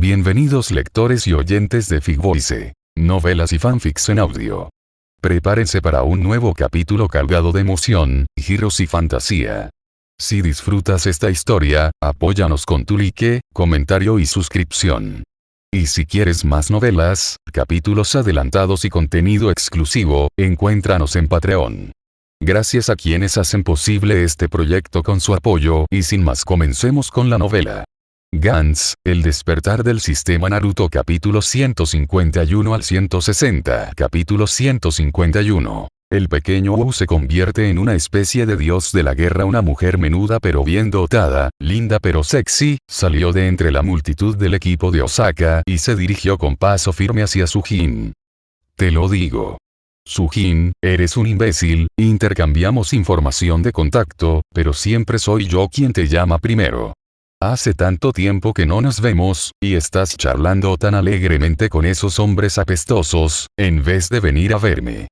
Bienvenidos lectores y oyentes de Figvoice, novelas y fanfics en audio. Prepárense para un nuevo capítulo cargado de emoción, giros y fantasía. Si disfrutas esta historia, apóyanos con tu like, comentario y suscripción. Y si quieres más novelas, capítulos adelantados y contenido exclusivo, encuéntranos en Patreon. Gracias a quienes hacen posible este proyecto con su apoyo, y sin más comencemos con la novela. Gantz, el despertar del sistema Naruto capítulo 151 al 160. Capítulo 151. El pequeño Wu se convierte en una especie de dios de la guerra. Una mujer menuda pero bien dotada, linda pero sexy, salió de entre la multitud del equipo de Osaka y se dirigió con paso firme hacia Sujin. Te lo digo. Sujin, eres un imbécil, intercambiamos información de contacto, pero siempre soy yo quien te llama primero. Hace tanto tiempo que no nos vemos, y estás charlando tan alegremente con esos hombres apestosos, en vez de venir a verme.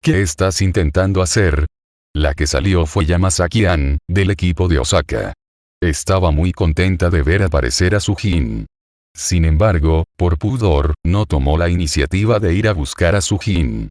¿Qué estás intentando hacer? La que salió fue Yamasaki-an, del equipo de Osaka. Estaba muy contenta de ver aparecer a Sujin. Sin embargo, por pudor, no tomó la iniciativa de ir a buscar a Sujin.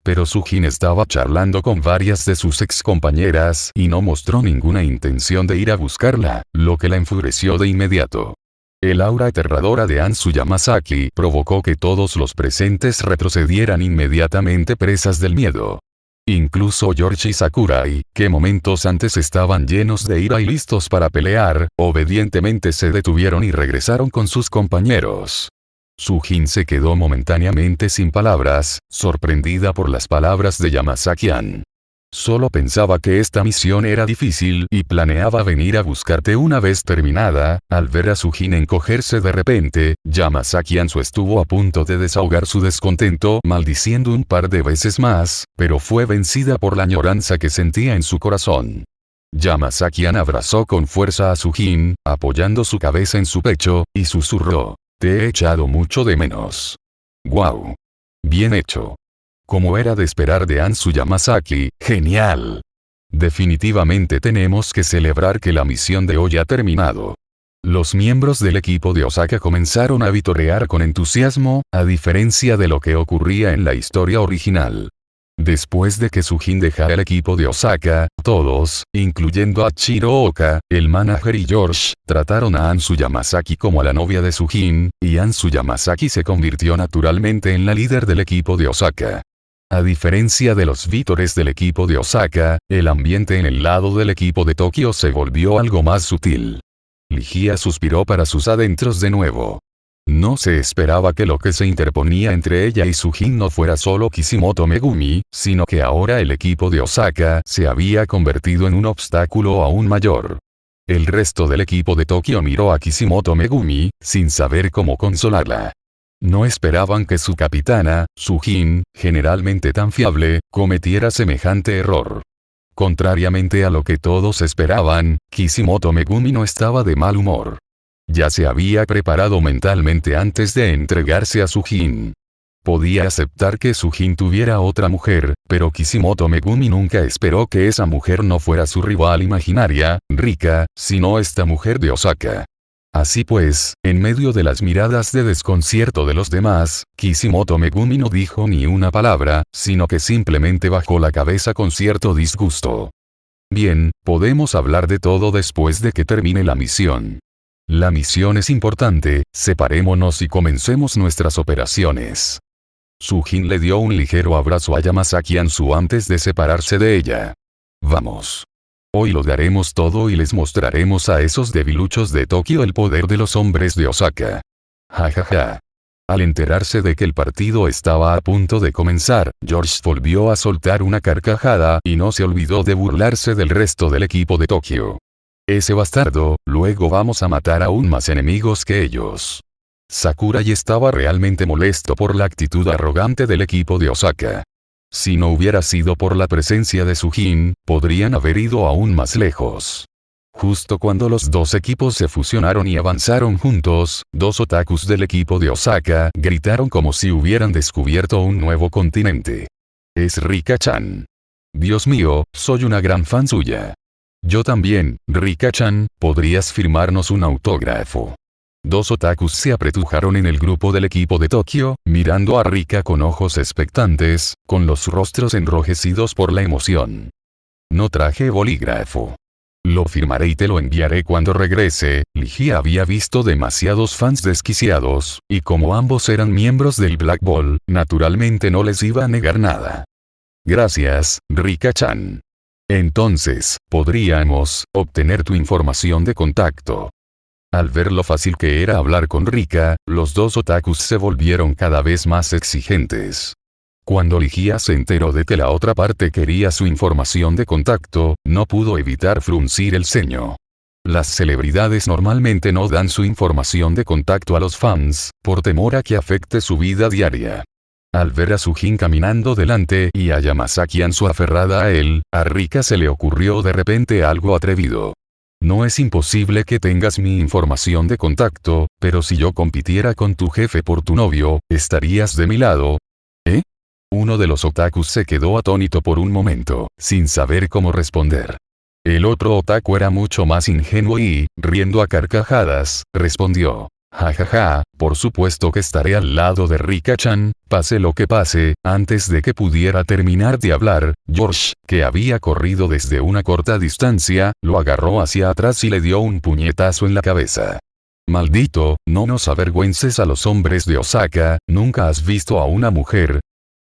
Pero Sujin estaba charlando con varias de sus ex compañeras y no mostró ninguna intención de ir a buscarla, lo que la enfureció de inmediato. El aura aterradora de Anzu Yamasaki provocó que todos los presentes retrocedieran inmediatamente presas del miedo. Incluso George y Sakurai, que momentos antes estaban llenos de ira y listos para pelear, obedientemente se detuvieron y regresaron con sus compañeros. Sujin se quedó momentáneamente sin palabras, sorprendida por las palabras de Yamasaki-an. Solo pensaba que esta misión era difícil y planeaba venir a buscarte una vez terminada. Al ver a Sujin encogerse de repente, Yamasaki-an estuvo a punto de desahogar su descontento maldiciendo un par de veces más, pero fue vencida por la añoranza que sentía en su corazón. Yamasaki-an abrazó con fuerza a Sujin, apoyando su cabeza en su pecho, y susurró. Te he echado mucho de menos. ¡Guau! Bien hecho. Como era de esperar de Anzu Yamasaki, ¡genial! Definitivamente tenemos que celebrar que la misión de hoy ha terminado. Los miembros del equipo de Osaka comenzaron a vitorear con entusiasmo, a diferencia de lo que ocurría en la historia original. Después de que Sujin dejara el equipo de Osaka, todos, incluyendo a Chiro Oka, el manager y George, trataron a Anzu Yamasaki como a la novia de Sujin, y Anzu Yamasaki se convirtió naturalmente en la líder del equipo de Osaka. A diferencia de los vítores del equipo de Osaka, el ambiente en el lado del equipo de Tokio se volvió algo más sutil. Ligia suspiró para sus adentros de nuevo. No se esperaba que lo que se interponía entre ella y Sujin no fuera solo Kishimoto Megumi, sino que ahora el equipo de Osaka se había convertido en un obstáculo aún mayor. El resto del equipo de Tokio miró a Kishimoto Megumi, sin saber cómo consolarla. No esperaban que su capitana, Sujin, generalmente tan fiable, cometiera semejante error. Contrariamente a lo que todos esperaban, Kishimoto Megumi no estaba de mal humor. Ya se había preparado mentalmente antes de entregarse a Sujin. Podía aceptar que Sujin tuviera otra mujer, pero Kishimoto Megumi nunca esperó que esa mujer no fuera su rival imaginaria, Rika, sino esta mujer de Osaka. Así pues, en medio de las miradas de desconcierto de los demás, Kishimoto Megumi no dijo ni una palabra, sino que simplemente bajó la cabeza con cierto disgusto. Bien, podemos hablar de todo después de que termine la misión. La misión es importante, separémonos y comencemos nuestras operaciones. Sujin le dio un ligero abrazo a Yamasaki Anzu antes de separarse de ella. Vamos. Hoy lo daremos todo y les mostraremos a esos debiluchos de Tokio el poder de los hombres de Osaka. Jajaja. Al enterarse de que el partido estaba a punto de comenzar, George volvió a soltar una carcajada y no se olvidó de burlarse del resto del equipo de Tokio. Ese bastardo, luego vamos a matar aún más enemigos que ellos. Sakurai estaba realmente molesto por la actitud arrogante del equipo de Osaka. Si no hubiera sido por la presencia de Sujin, podrían haber ido aún más lejos. Justo cuando los dos equipos se fusionaron y avanzaron juntos, dos otakus del equipo de Osaka gritaron como si hubieran descubierto un nuevo continente. Es Rika-chan. Dios mío, soy una gran fan suya. Yo también, Rika-chan, ¿podrías firmarnos un autógrafo? Dos otakus se apretujaron en el grupo del equipo de Tokio, mirando a Rika con ojos expectantes, con los rostros enrojecidos por la emoción. No traje bolígrafo. Lo firmaré y te lo enviaré cuando regrese. Ligia había visto demasiados fans desquiciados, y como ambos eran miembros del Black Ball, naturalmente no les iba a negar nada. Gracias, Rika-chan. Entonces, podríamos obtener tu información de contacto. Al ver lo fácil que era hablar con Rika, los dos otakus se volvieron cada vez más exigentes. Cuando Ligia se enteró de que la otra parte quería su información de contacto, no pudo evitar fruncir el ceño. Las celebridades normalmente no dan su información de contacto a los fans, por temor a que afecte su vida diaria. Al ver a Sujin caminando delante y a Yamasaki Ansu aferrada a él, a Rika se le ocurrió de repente algo atrevido. No es imposible que tengas mi información de contacto, pero si yo compitiera con tu jefe por tu novio, ¿estarías de mi lado? ¿Eh? Uno de los otakus se quedó atónito por un momento, sin saber cómo responder. El otro otaku era mucho más ingenuo y, riendo a carcajadas, respondió. Jajaja, por supuesto que estaré al lado de Rika-chan, pase lo que pase. Antes de que pudiera terminar de hablar, George, que había corrido desde una corta distancia, lo agarró hacia atrás y le dio un puñetazo en la cabeza. Maldito, no nos avergüences a los hombres de Osaka, ¿nunca has visto a una mujer?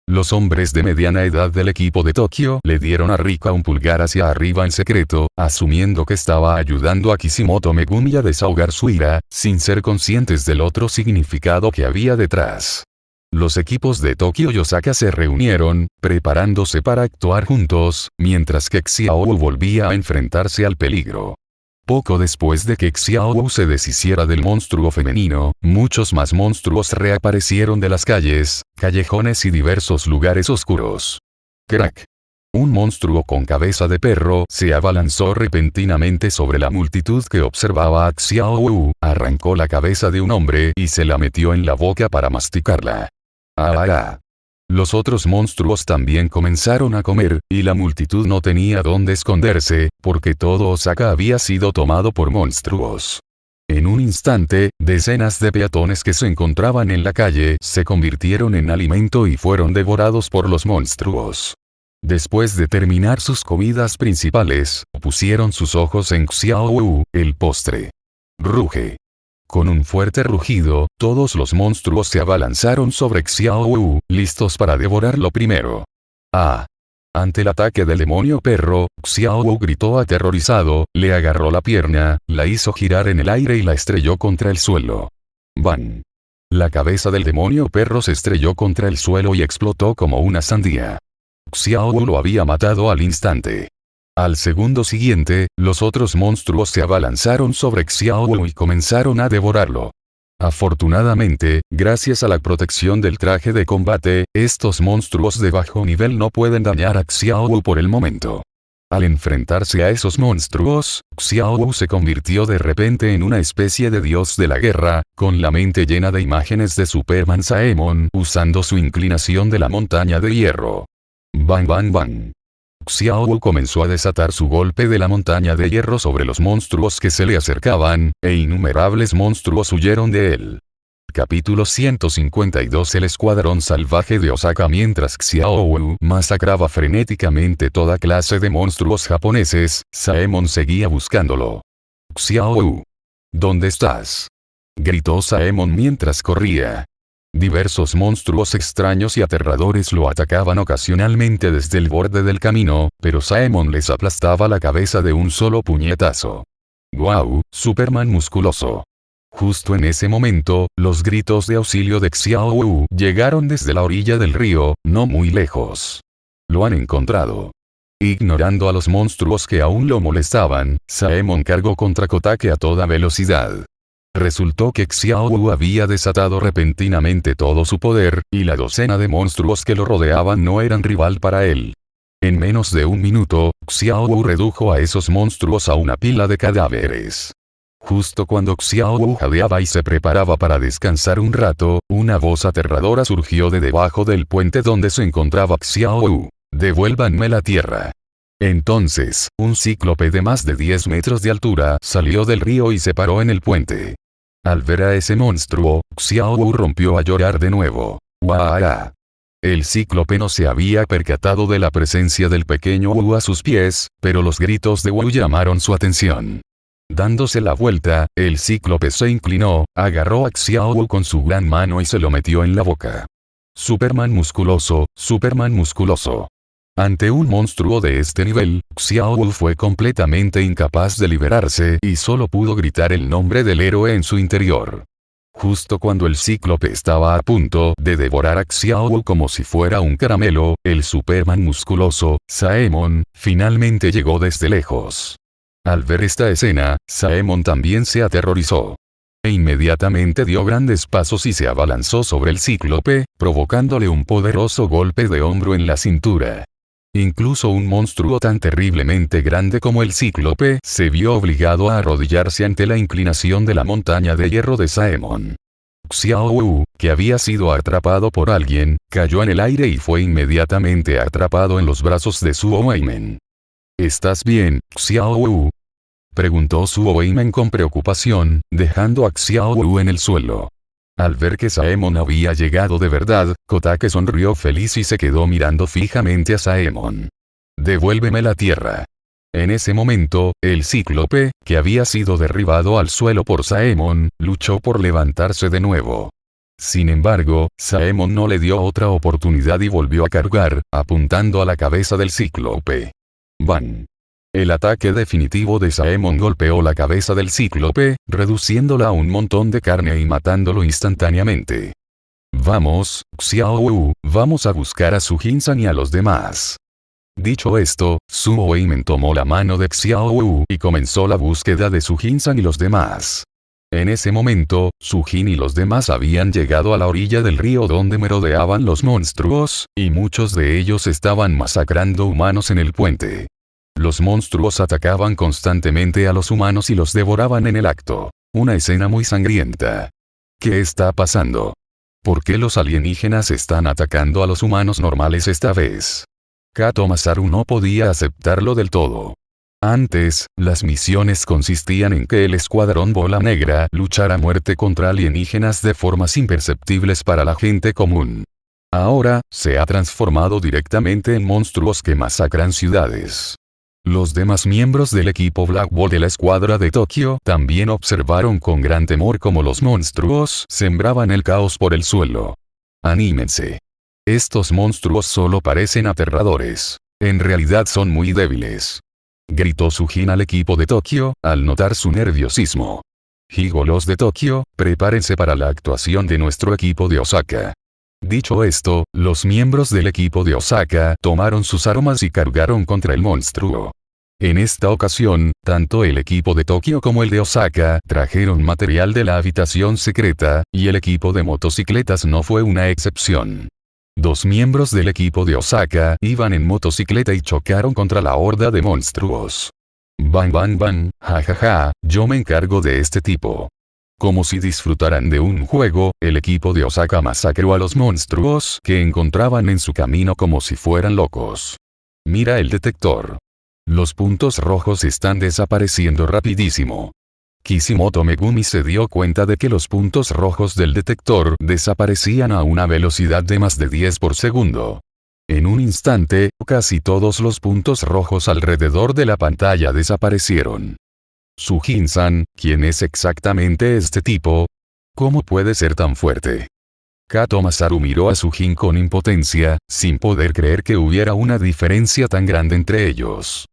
Los hombres de mediana edad del equipo de Tokio le dieron a Rika un pulgar hacia arriba en secreto, asumiendo que estaba ayudando a Kishimoto Megumi a desahogar su ira, sin ser conscientes del otro significado que había detrás. Los equipos de Tokio y Osaka se reunieron, preparándose para actuar juntos, mientras que Xiaowu volvía a enfrentarse al peligro. Poco después de que Xiaowu se deshiciera del monstruo femenino, muchos más monstruos reaparecieron de las calles, callejones y diversos lugares oscuros. Crack. Un monstruo con cabeza de perro se abalanzó repentinamente sobre la multitud que observaba a Xiaowu, arrancó la cabeza de un hombre y se la metió en la boca para masticarla. ¡Ah! Los otros monstruos también comenzaron a comer, y la multitud no tenía dónde esconderse, porque todo Osaka había sido tomado por monstruos. En un instante, decenas de peatones que se encontraban en la calle se convirtieron en alimento y fueron devorados por los monstruos. Después de terminar sus comidas principales, pusieron sus ojos en Xiaowu, el postre. Ruge. Con un fuerte rugido, todos los monstruos se abalanzaron sobre Xiaowu, listos para devorarlo primero. ¡Ah! Ante el ataque del demonio perro, Xiaowu gritó aterrorizado, le agarró la pierna, la hizo girar en el aire y la estrelló contra el suelo. ¡Bang! La cabeza del demonio perro se estrelló contra el suelo y explotó como una sandía. Xiaowu lo había matado al instante. Al segundo siguiente, los otros monstruos se abalanzaron sobre Xiaowu y comenzaron a devorarlo. Afortunadamente, gracias a la protección del traje de combate, estos monstruos de bajo nivel no pueden dañar a Xiaowu por el momento. Al enfrentarse a esos monstruos, Xiaowu se convirtió de repente en una especie de dios de la guerra, con la mente llena de imágenes de Superman Saemon usando su inclinación de la montaña de hierro. Bang bang bang. Xiaowu comenzó a desatar su golpe de la montaña de hierro sobre los monstruos que se le acercaban, e innumerables monstruos huyeron de él. Capítulo 152. El escuadrón salvaje de Osaka. Mientras Xiaowu masacraba frenéticamente toda clase de monstruos japoneses, Saemon seguía buscándolo. Xiaowu. ¿Dónde estás? Gritó Saemon mientras corría. Diversos monstruos extraños y aterradores lo atacaban ocasionalmente desde el borde del camino, pero Saemon les aplastaba la cabeza de un solo puñetazo. ¡Guau! Superman musculoso. Justo en ese momento, los gritos de auxilio de Xiaowu llegaron desde la orilla del río, no muy lejos. Lo han encontrado. Ignorando a los monstruos que aún lo molestaban, Saemon cargó contra Kotake a toda velocidad. Resultó que Xiaowu había desatado repentinamente todo su poder, y la docena de monstruos que lo rodeaban no eran rival para él. En menos de un minuto, Xiaowu redujo a esos monstruos a una pila de cadáveres. Justo cuando Xiaowu jadeaba y se preparaba para descansar un rato, una voz aterradora surgió de debajo del puente donde se encontraba Xiaowu. «Devuélvanme la tierra». Entonces, un cíclope de más de 10 metros de altura salió del río y se paró en el puente. Al ver a ese monstruo, Xiao Wu rompió a llorar de nuevo. ¡Uah! El cíclope no se había percatado de la presencia del pequeño Wu a sus pies, pero los gritos de Wu llamaron su atención. Dándose la vuelta, el cíclope se inclinó, agarró a Xiao Wu con su gran mano y se lo metió en la boca. Superman musculoso, Superman musculoso. Ante un monstruo de este nivel, Xiao Wu fue completamente incapaz de liberarse y solo pudo gritar el nombre del héroe en su interior. Justo cuando el cíclope estaba a punto de devorar a Xiao Wu como si fuera un caramelo, el Superman musculoso, Saemon, finalmente llegó desde lejos. Al ver esta escena, Saemon también se aterrorizó. E inmediatamente dio grandes pasos y se abalanzó sobre el cíclope, provocándole un poderoso golpe de hombro en la cintura. Incluso un monstruo tan terriblemente grande como el cíclope se vio obligado a arrodillarse ante la inclinación de la montaña de hierro de Saemon. Xiao Wu, que había sido atrapado por alguien, cayó en el aire y fue inmediatamente atrapado en los brazos de Suo Weimen. ¿Estás bien, Xiao Wu?, preguntó Suo Weimen con preocupación, dejando a Xiao Wu en el suelo. Al ver que Saemon había llegado de verdad, Kotake sonrió feliz y se quedó mirando fijamente a Saemon. «Devuélveme la tierra». En ese momento, el cíclope, que había sido derribado al suelo por Saemon, luchó por levantarse de nuevo. Sin embargo, Saemon no le dio otra oportunidad y volvió a cargar, apuntando a la cabeza del cíclope. ¡Bang! El ataque definitivo de Saemon golpeó la cabeza del cíclope, reduciéndola a un montón de carne y matándolo instantáneamente. «Vamos, Xiao Wu, vamos a buscar a Sujin-san y a los demás». Dicho esto, Suo Weimen tomó la mano de Xiao Wu y comenzó la búsqueda de Sujin-san y los demás. En ese momento, Sujin y los demás habían llegado a la orilla del río donde merodeaban los monstruos, y muchos de ellos estaban masacrando humanos en el puente. Los monstruos atacaban constantemente a los humanos y los devoraban en el acto. Una escena muy sangrienta. ¿Qué está pasando? ¿Por qué los alienígenas están atacando a los humanos normales esta vez? Kato Masaru no podía aceptarlo del todo. Antes, las misiones consistían en que el escuadrón Bola Negra luchara a muerte contra alienígenas de formas imperceptibles para la gente común. Ahora, se ha transformado directamente en monstruos que masacran ciudades. Los demás miembros del equipo Black Ball de la escuadra de Tokio también observaron con gran temor cómo los monstruos sembraban el caos por el suelo. «Anímense. Estos monstruos solo parecen aterradores. En realidad son muy débiles», gritó Sujin al equipo de Tokio, al notar su nerviosismo. «Gigolos de Tokio, prepárense para la actuación de nuestro equipo de Osaka». Dicho esto, los miembros del equipo de Osaka tomaron sus armas y cargaron contra el monstruo. En esta ocasión, tanto el equipo de Tokio como el de Osaka trajeron material de la habitación secreta, y el equipo de motocicletas no fue una excepción. Dos miembros del equipo de Osaka iban en motocicleta y chocaron contra la horda de monstruos. «Bang bang bang, jajaja, yo me encargo de este tipo». Como si disfrutaran de un juego, el equipo de Osaka masacró a los monstruos que encontraban en su camino como si fueran locos. «Mira el detector. Los puntos rojos están desapareciendo rapidísimo». Kishimoto Megumi se dio cuenta de que los puntos rojos del detector desaparecían a una velocidad de más de 10 por segundo. En un instante, casi todos los puntos rojos alrededor de la pantalla desaparecieron. «Sujin-san, ¿quién es exactamente este tipo? ¿Cómo puede ser tan fuerte?». Kato Masaru miró a Sujin con impotencia, sin poder creer que hubiera una diferencia tan grande entre ellos.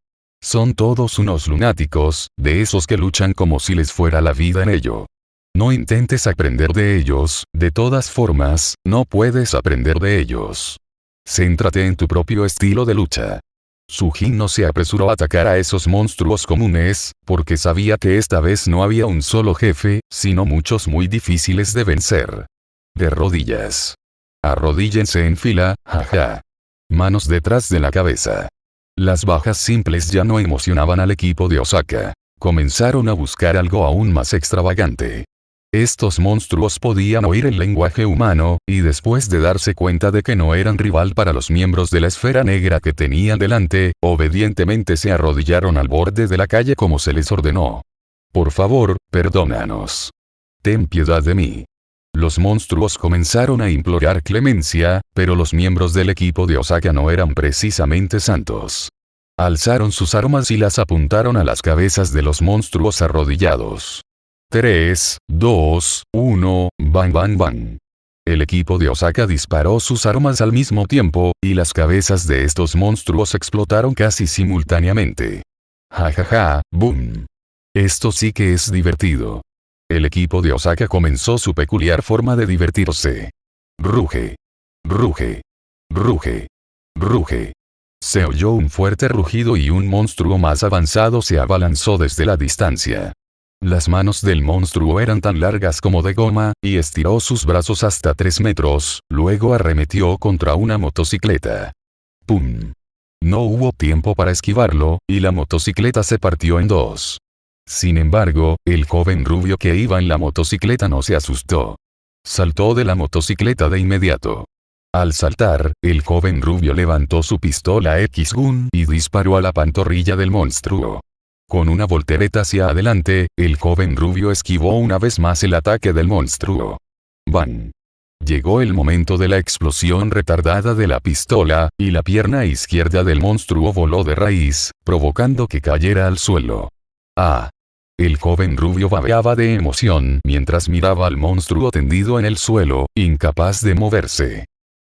«Son todos unos lunáticos, de esos que luchan como si les fuera la vida en ello. No intentes aprender de ellos, de todas formas, no puedes aprender de ellos. Céntrate en tu propio estilo de lucha». Sujin no se apresuró a atacar a esos monstruos comunes, porque sabía que esta vez no había un solo jefe, sino muchos muy difíciles de vencer. «De rodillas. Arrodíllense en fila, jaja. Manos detrás de la cabeza». Las bajas simples ya no emocionaban al equipo de Osaka. Comenzaron a buscar algo aún más extravagante. Estos monstruos podían oír el lenguaje humano, y después de darse cuenta de que no eran rival para los miembros de la esfera negra que tenían delante, obedientemente se arrodillaron al borde de la calle como se les ordenó. «Por favor, perdónanos. ten piedad de mí. Los monstruos comenzaron a implorar clemencia, pero los miembros del equipo de Osaka no eran precisamente santos. Alzaron sus armas y las apuntaron a las cabezas de los monstruos arrodillados. 3, 2, 1, bang bang bang. El equipo de Osaka disparó sus armas al mismo tiempo, y las cabezas de estos monstruos explotaron casi simultáneamente. Ja ja ja, boom. Esto sí que es divertido. El equipo de Osaka comenzó su peculiar forma de divertirse. Ruge. Ruge. Ruge. Ruge. Se oyó un fuerte rugido y un monstruo más avanzado se abalanzó desde la distancia. Las manos del monstruo eran tan largas como de goma, y estiró sus brazos hasta 3 metros, luego arremetió contra una motocicleta. ¡Pum! No hubo tiempo para esquivarlo, y la motocicleta se partió en dos. Sin embargo, el joven rubio que iba en la motocicleta no se asustó. Saltó de la motocicleta de inmediato. Al saltar, el joven rubio levantó su pistola X-Gun y disparó a la pantorrilla del monstruo. Con una voltereta hacia adelante, el joven rubio esquivó una vez más el ataque del monstruo. ¡Bam! Llegó el momento de la explosión retardada de la pistola, y la pierna izquierda del monstruo voló de raíz, provocando que cayera al suelo. ¡Ah! El joven rubio babeaba de emoción mientras miraba al monstruo tendido en el suelo, incapaz de moverse.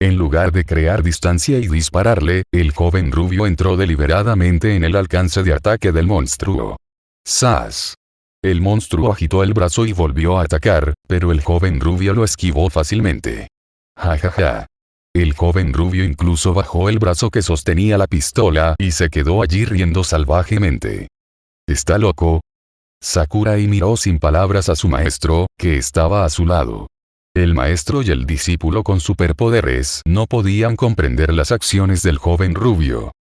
En lugar de crear distancia y dispararle, el joven rubio entró deliberadamente en el alcance de ataque del monstruo. ¡Zas! El monstruo agitó el brazo y volvió a atacar, pero el joven rubio lo esquivó fácilmente. ¡Ja ja ja! El joven rubio incluso bajó el brazo que sostenía la pistola y se quedó allí riendo salvajemente. ¿Está loco? Sakurai miró sin palabras a su maestro, que estaba a su lado. El maestro y el discípulo con superpoderes no podían comprender las acciones del joven rubio.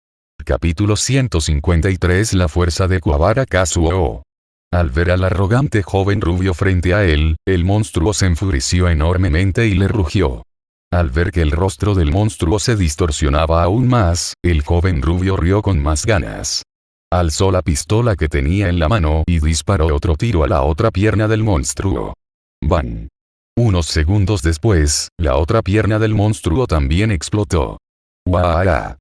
Capítulo 153 La fuerza de Kuwabara Kazuo. Al ver al arrogante joven rubio frente a él, el monstruo se enfureció enormemente y le rugió. Al ver que el rostro del monstruo se distorsionaba aún más, el joven rubio rió con más ganas. Alzó la pistola que tenía en la mano y disparó otro tiro a la otra pierna del monstruo. ¡Bam! Unos segundos después, la otra pierna del monstruo también explotó. ¡Guau!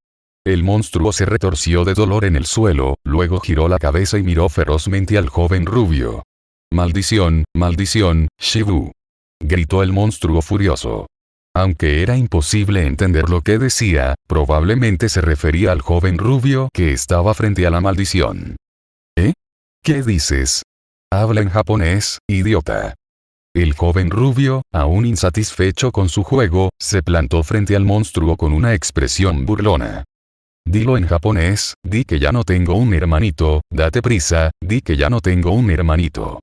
El monstruo se retorció de dolor en el suelo, luego giró la cabeza y miró ferozmente al joven rubio. ¡Maldición, maldición, Shibu! Gritó el monstruo furioso. Aunque era imposible entender lo que decía, probablemente se refería al joven rubio que estaba frente a la maldición. ¿Eh? ¿Qué dices? Habla en japonés, idiota. El joven rubio, aún insatisfecho con su juego, se plantó frente al monstruo con una expresión burlona. Dilo en japonés, di que ya no tengo un hermanito, date prisa, di que ya no tengo un hermanito.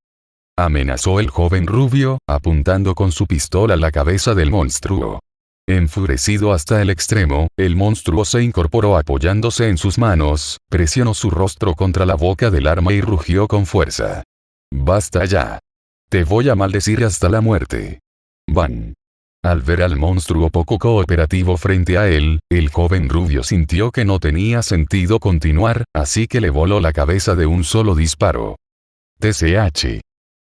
Amenazó el joven rubio, apuntando con su pistola a la cabeza del monstruo. Enfurecido hasta el extremo, el monstruo se incorporó apoyándose en sus manos, presionó su rostro contra la boca del arma y rugió con fuerza. ¡Basta ya! Te voy a maldecir hasta la muerte. ¡Bam! Al ver al monstruo poco cooperativo frente a él, el joven rubio sintió que no tenía sentido continuar, así que le voló la cabeza de un solo disparo. TCH.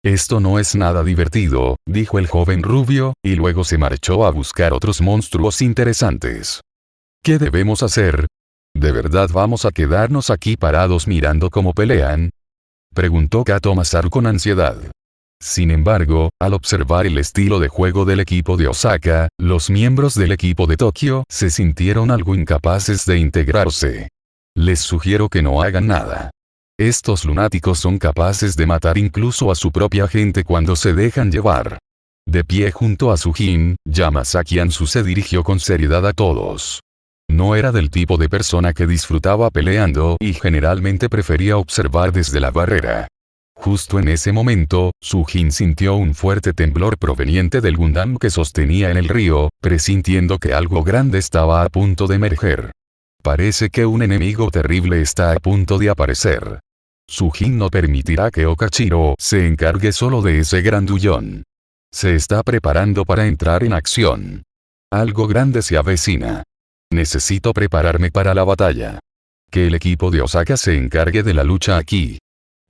Esto no es nada divertido, dijo el joven rubio, y luego se marchó a buscar otros monstruos interesantes. ¿Qué debemos hacer? ¿De verdad vamos a quedarnos aquí parados mirando cómo pelean? Preguntó Kato Masaru con ansiedad. Sin embargo, al observar el estilo de juego del equipo de Osaka, los miembros del equipo de Tokio se sintieron algo incapaces de integrarse. Les sugiero que no hagan nada. Estos lunáticos son capaces de matar incluso a su propia gente cuando se dejan llevar. De pie junto a Sujin, Yamasaki Ansu se dirigió con seriedad a todos. No era del tipo de persona que disfrutaba peleando y generalmente prefería observar desde la barrera. Justo en ese momento, Sujin sintió un fuerte temblor proveniente del Gundam que sostenía en el río, presintiendo que algo grande estaba a punto de emerger. Parece que un enemigo terrible está a punto de aparecer. Sujin no permitirá que Okachiro se encargue solo de ese grandullón. Se está preparando para entrar en acción. Algo grande se avecina. Necesito prepararme para la batalla. Que el equipo de Osaka se encargue de la lucha aquí.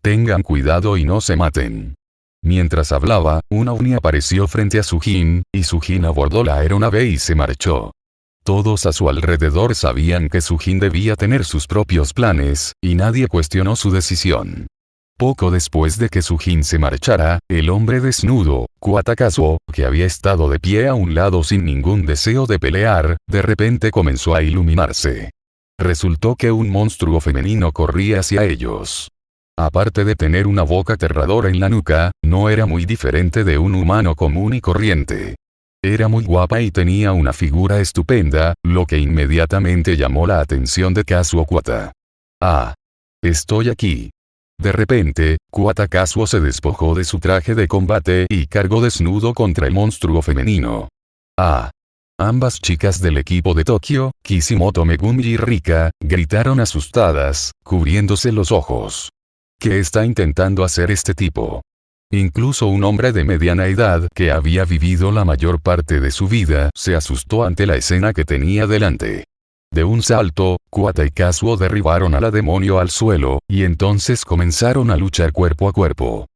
Tengan cuidado y no se maten. Mientras hablaba, una ovni apareció frente a Sujin, y Sujin abordó la aeronave y se marchó. Todos a su alrededor sabían que Sujin debía tener sus propios planes, y nadie cuestionó su decisión. Poco después de que Sujin se marchara, el hombre desnudo, Kuwata Kazuo, que había estado de pie a un lado sin ningún deseo de pelear, de repente comenzó a iluminarse. Resultó que un monstruo femenino corría hacia ellos. Aparte de tener una boca aterradora en la nuca, no era muy diferente de un humano común y corriente. Era muy guapa y tenía una figura estupenda, lo que inmediatamente llamó la atención de Kazuo Kuwata. «Ah. Estoy aquí». De repente, Kuwata Kazuo se despojó de su traje de combate y cargó desnudo contra el monstruo femenino. «Ah». Ambas chicas del equipo de Tokio, Kishimoto Megumi y Rika, gritaron asustadas, cubriéndose los ojos. ¿Qué está intentando hacer este tipo? Incluso un hombre de mediana edad que había vivido la mayor parte de su vida se asustó ante la escena que tenía delante. De un salto, Kuwata y Kazuo derribaron a la demonio al suelo, y entonces comenzaron a luchar cuerpo a cuerpo.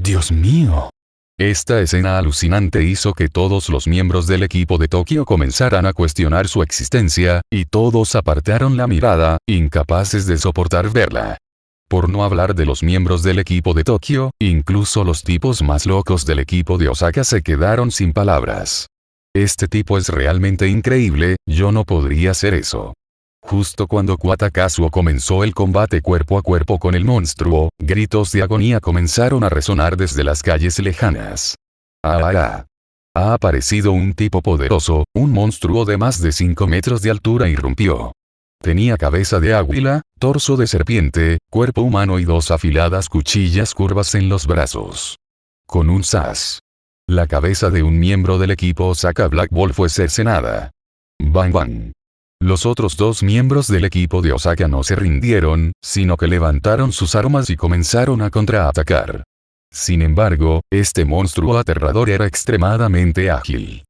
¡Dios mío! Esta escena alucinante hizo que todos los miembros del equipo de Tokio comenzaran a cuestionar su existencia, y todos apartaron la mirada, incapaces de soportar verla. Por no hablar de los miembros del equipo de Tokio, incluso los tipos más locos del equipo de Osaka se quedaron sin palabras. Este tipo es realmente increíble, yo no podría hacer eso. Justo cuando Kuwata Kazuo comenzó el combate cuerpo a cuerpo con el monstruo, gritos de agonía comenzaron a resonar desde las calles lejanas. ¡Ah! Ha aparecido un tipo poderoso, un monstruo de más de 5 metros de altura irrumpió. Tenía cabeza de águila, torso de serpiente, cuerpo humano y 2 afiladas cuchillas curvas en los brazos. Con un sas. La cabeza de un miembro del equipo Osaka Black Ball fue cercenada. Bang bang. Los otros 2 miembros del equipo de Osaka no se rindieron, sino que levantaron sus armas y comenzaron a contraatacar. Sin embargo, este monstruo aterrador era extremadamente ágil.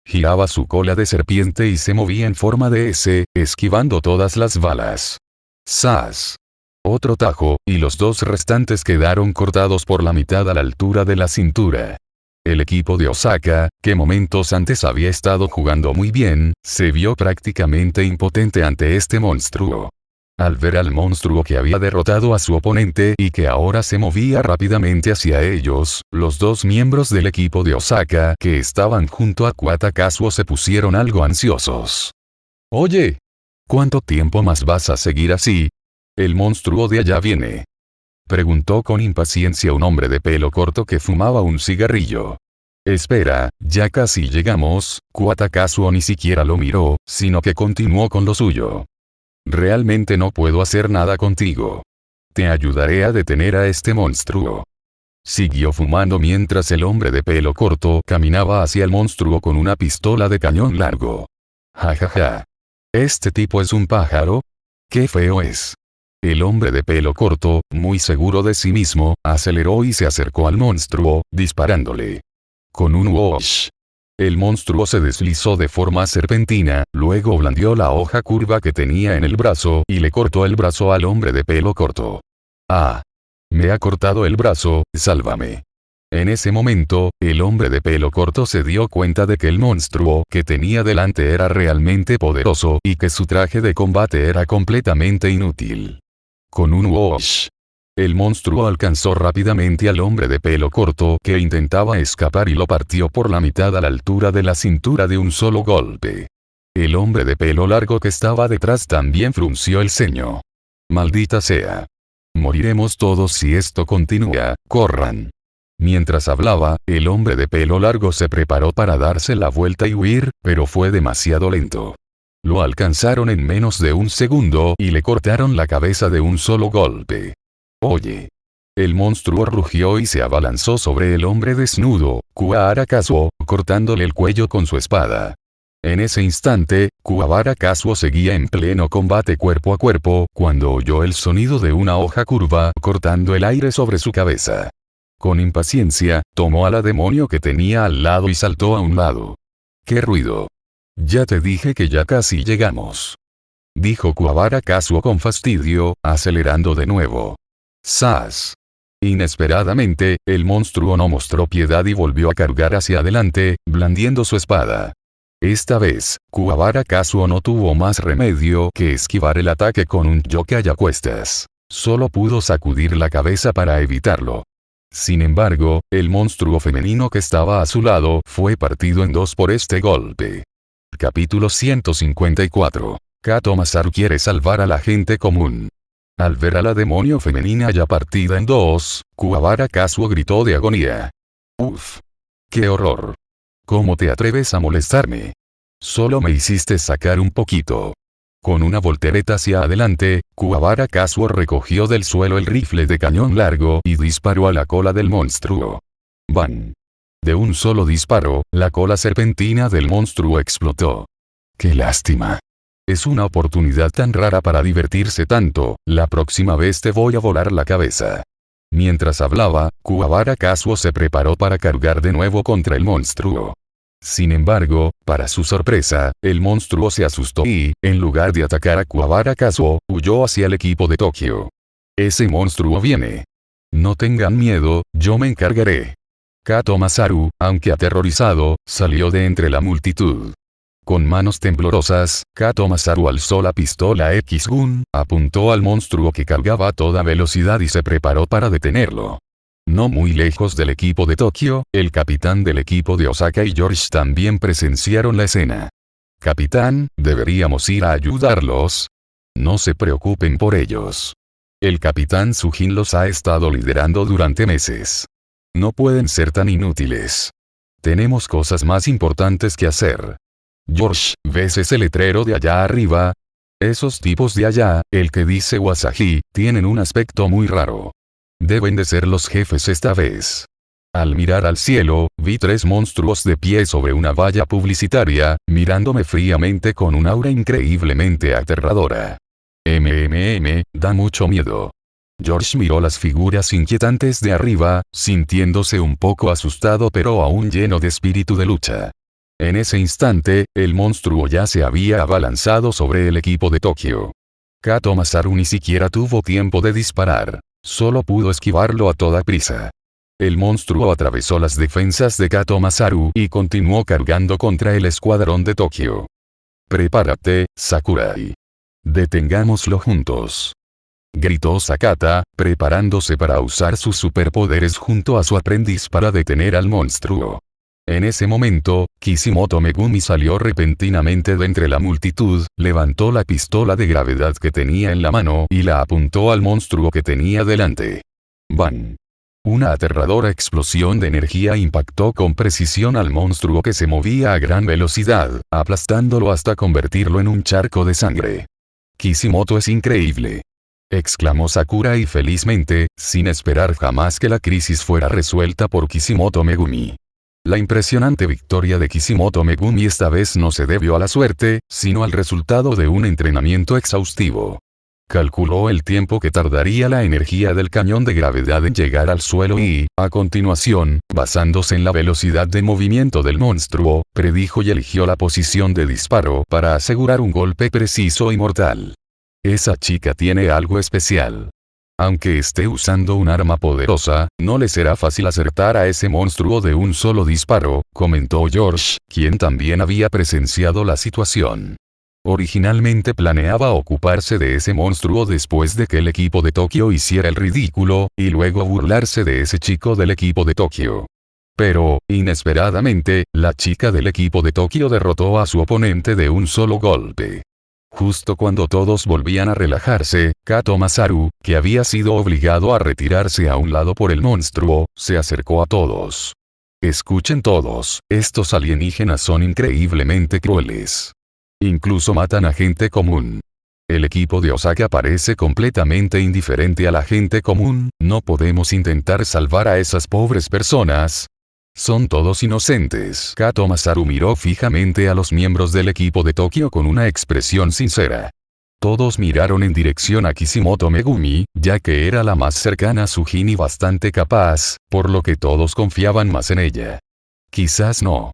Giraba su cola de serpiente y se movía en forma de S, esquivando todas las balas. ¡Sas! Otro tajo, y los 2 restantes quedaron cortados por la mitad a la altura de la cintura. El equipo de Osaka, que momentos antes había estado jugando muy bien, se vio prácticamente impotente ante este monstruo. Al ver al monstruo que había derrotado a su oponente y que ahora se movía rápidamente hacia ellos, los 2 miembros del equipo de Osaka que estaban junto a Kuwata Kazuo se pusieron algo ansiosos. «Oye, ¿cuánto tiempo más vas a seguir así? El monstruo de allá viene», preguntó con impaciencia un hombre de pelo corto que fumaba un cigarrillo. «Espera, ya casi llegamos». Kuwata Kazuo ni siquiera lo miró, sino que continuó con lo suyo. «Realmente no puedo hacer nada contigo. Te ayudaré a detener a este monstruo». Siguió fumando mientras el hombre de pelo corto caminaba hacia el monstruo con una pistola de cañón largo. «Jajaja. ¿Este tipo es un pájaro? Qué feo es». El hombre de pelo corto, muy seguro de sí mismo, aceleró y se acercó al monstruo, disparándole. Con un whoosh. El monstruo se deslizó de forma serpentina, luego blandió la hoja curva que tenía en el brazo y le cortó el brazo al hombre de pelo corto. «Ah. Me ha cortado el brazo, sálvame». En ese momento, el hombre de pelo corto se dio cuenta de que el monstruo que tenía delante era realmente poderoso y que su traje de combate era completamente inútil. Con un whoosh. El monstruo alcanzó rápidamente al hombre de pelo corto que intentaba escapar y lo partió por la mitad a la altura de la cintura de un solo golpe. El hombre de pelo largo que estaba detrás también frunció el ceño. «Maldita sea. Moriremos todos si esto continúa, corran». Mientras hablaba, el hombre de pelo largo se preparó para darse la vuelta y huir, pero fue demasiado lento. Lo alcanzaron en menos de un segundo y le cortaron la cabeza de un solo golpe. «Oye». El monstruo rugió y se abalanzó sobre el hombre desnudo, Kuwabara Kazuo, cortándole el cuello con su espada. En ese instante, Kuwabara Kazuo seguía en pleno combate cuerpo a cuerpo, cuando oyó el sonido de una hoja curva cortando el aire sobre su cabeza. Con impaciencia, tomó a la demonio que tenía al lado y saltó a un lado. «¿Qué ruido? Ya te dije que ya casi llegamos», dijo Kuwabara Kazuo con fastidio, acelerando de nuevo. ¡Sas! Inesperadamente, el monstruo no mostró piedad y volvió a cargar hacia adelante, blandiendo su espada. Esta vez, Kuwabara Kazuo no tuvo más remedio que esquivar el ataque con un yokai a cuestas. Solo pudo sacudir la cabeza para evitarlo. Sin embargo, el monstruo femenino que estaba a su lado fue partido en dos por este golpe. Capítulo 154. Kato Masaru quiere salvar a la gente común. Al ver a la demonio femenina ya partida en dos, Kuwabara Kazuo gritó de agonía. ¡Uf! ¡Qué horror! ¿Cómo te atreves a molestarme? Solo me hiciste sacar un poquito. Con una voltereta hacia adelante, Kuwabara Kazuo recogió del suelo el rifle de cañón largo y disparó a la cola del monstruo. ¡Bam! De un solo disparo, la cola serpentina del monstruo explotó. ¡Qué lástima! Es una oportunidad tan rara para divertirse tanto, la próxima vez te voy a volar la cabeza. Mientras hablaba, Kuwabara Kazuo se preparó para cargar de nuevo contra el monstruo. Sin embargo, para su sorpresa, el monstruo se asustó y, en lugar de atacar a Kuwabara Kazuo, huyó hacia el equipo de Tokio. Ese monstruo viene. No tengan miedo, yo me encargaré. Kato Masaru, aunque aterrorizado, salió de entre la multitud. Con manos temblorosas, Kato Masaru alzó la pistola X-Gun, apuntó al monstruo que cargaba a toda velocidad y se preparó para detenerlo. No muy lejos del equipo de Tokio, el capitán del equipo de Osaka y George también presenciaron la escena. «Capitán, ¿deberíamos ir a ayudarlos?» «No se preocupen por ellos. El capitán Sujin los ha estado liderando durante meses. No pueden ser tan inútiles. Tenemos cosas más importantes que hacer». «George, ¿ves ese letrero de allá arriba? Esos tipos de allá, el que dice Wasahi, tienen un aspecto muy raro. Deben de ser los jefes esta vez». Al mirar al cielo, vi tres monstruos de pie sobre una valla publicitaria, mirándome fríamente con un aura increíblemente aterradora. Da mucho miedo. George miró las figuras inquietantes de arriba, sintiéndose un poco asustado pero aún lleno de espíritu de lucha. En ese instante, el monstruo ya se había abalanzado sobre el equipo de Tokio. Kato Masaru ni siquiera tuvo tiempo de disparar. Solo pudo esquivarlo a toda prisa. El monstruo atravesó las defensas de Kato Masaru y continuó cargando contra el escuadrón de Tokio. «Prepárate, Sakurai. Detengámoslo juntos», gritó Sakata, preparándose para usar sus superpoderes junto a su aprendiz para detener al monstruo. En ese momento, Kishimoto Megumi salió repentinamente de entre la multitud, levantó la pistola de gravedad que tenía en la mano y la apuntó al monstruo que tenía delante. ¡Bam! Una aterradora explosión de energía impactó con precisión al monstruo que se movía a gran velocidad, aplastándolo hasta convertirlo en un charco de sangre. «Kishimoto es increíble», exclamó Sakurai felizmente, sin esperar jamás que la crisis fuera resuelta por Kishimoto Megumi. La impresionante victoria de Kishimoto Megumi esta vez no se debió a la suerte, sino al resultado de un entrenamiento exhaustivo. Calculó el tiempo que tardaría la energía del cañón de gravedad en llegar al suelo y, a continuación, basándose en la velocidad de movimiento del monstruo, predijo y eligió la posición de disparo para asegurar un golpe preciso y mortal. Esa chica tiene algo especial. Aunque esté usando un arma poderosa, no le será fácil acertar a ese monstruo de un solo disparo, comentó George, quien también había presenciado la situación. Originalmente planeaba ocuparse de ese monstruo después de que el equipo de Tokio hiciera el ridículo, y luego burlarse de ese chico del equipo de Tokio. Pero, inesperadamente, la chica del equipo de Tokio derrotó a su oponente de un solo golpe. Justo cuando todos volvían a relajarse, Kato Masaru, que había sido obligado a retirarse a un lado por el monstruo, se acercó a todos. «Escuchen todos, estos alienígenas son increíblemente crueles. Incluso matan a gente común. El equipo de Osaka parece completamente indiferente a la gente común, no podemos intentar salvar a esas pobres personas. Son todos inocentes». Kato Masaru miró fijamente a los miembros del equipo de Tokio con una expresión sincera. Todos miraron en dirección a Kishimoto Megumi, ya que era la más cercana a Sujin y bastante capaz, por lo que todos confiaban más en ella. Quizás no.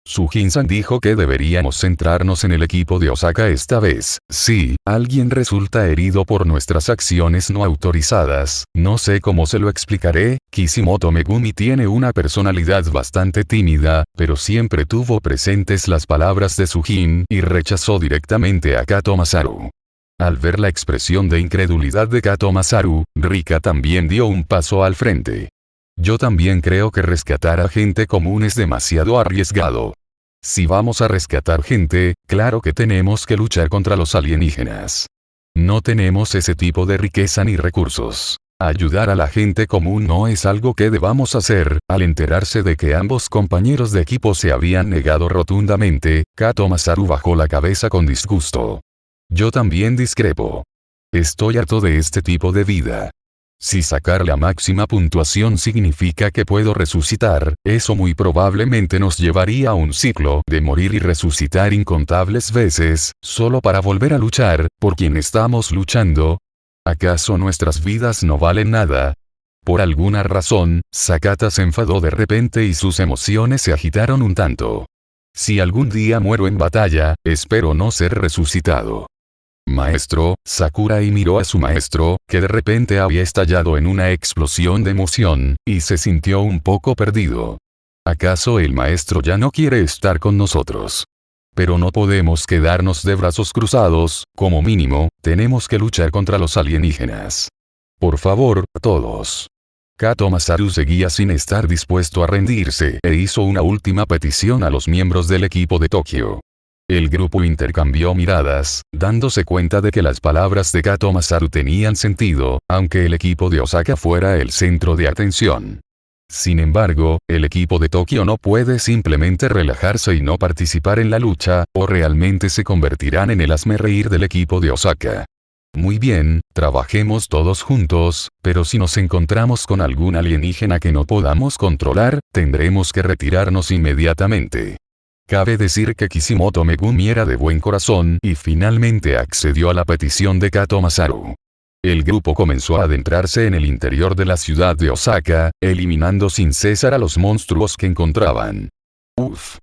Sujin-san dijo que deberíamos centrarnos en el equipo de Osaka esta vez. Si alguien resulta herido por nuestras acciones no autorizadas, no sé cómo se lo explicaré. Kishimoto Megumi tiene una personalidad bastante tímida, pero siempre tuvo presentes las palabras de Sujin y rechazó directamente a Kato Masaru. Al ver la expresión de incredulidad de Kato Masaru, Rika también dio un paso al frente. Yo también creo que rescatar a gente común es demasiado arriesgado. Si vamos a rescatar gente, claro que tenemos que luchar contra los alienígenas. No tenemos ese tipo de riqueza ni recursos. Ayudar a la gente común no es algo que debamos hacer. Al enterarse de que ambos compañeros de equipo se habían negado rotundamente, Kato Masaru bajó la cabeza con disgusto. Yo también discrepo. Estoy harto de este tipo de vida. Si sacar la máxima puntuación significa que puedo resucitar, eso muy probablemente nos llevaría a un ciclo de morir y resucitar incontables veces, solo para volver a luchar, por quien estamos luchando. ¿Acaso nuestras vidas no valen nada? Por alguna razón, Sakata se enfadó de repente y sus emociones se agitaron un tanto. Si algún día muero en batalla, espero no ser resucitado. Maestro, Sakurai miró a su maestro, que de repente había estallado en una explosión de emoción, y se sintió un poco perdido. ¿Acaso el maestro ya no quiere estar con nosotros? Pero no podemos quedarnos de brazos cruzados, como mínimo, tenemos que luchar contra los alienígenas. Por favor, todos. Kato Masaru seguía sin estar dispuesto a rendirse e hizo una última petición a los miembros del equipo de Tokio. El grupo intercambió miradas, dándose cuenta de que las palabras de Kato Masaru tenían sentido, aunque el equipo de Osaka fuera el centro de atención. Sin embargo, el equipo de Tokio no puede simplemente relajarse y no participar en la lucha, o realmente se convertirán en el hazmerreír del equipo de Osaka. Muy bien, trabajemos todos juntos, pero si nos encontramos con algún alienígena que no podamos controlar, tendremos que retirarnos inmediatamente. Cabe decir que Kishimoto Megumi era de buen corazón y finalmente accedió a la petición de Kato Masaru. El grupo comenzó a adentrarse en el interior de la ciudad de Osaka, eliminando sin cesar a los monstruos que encontraban. Uf.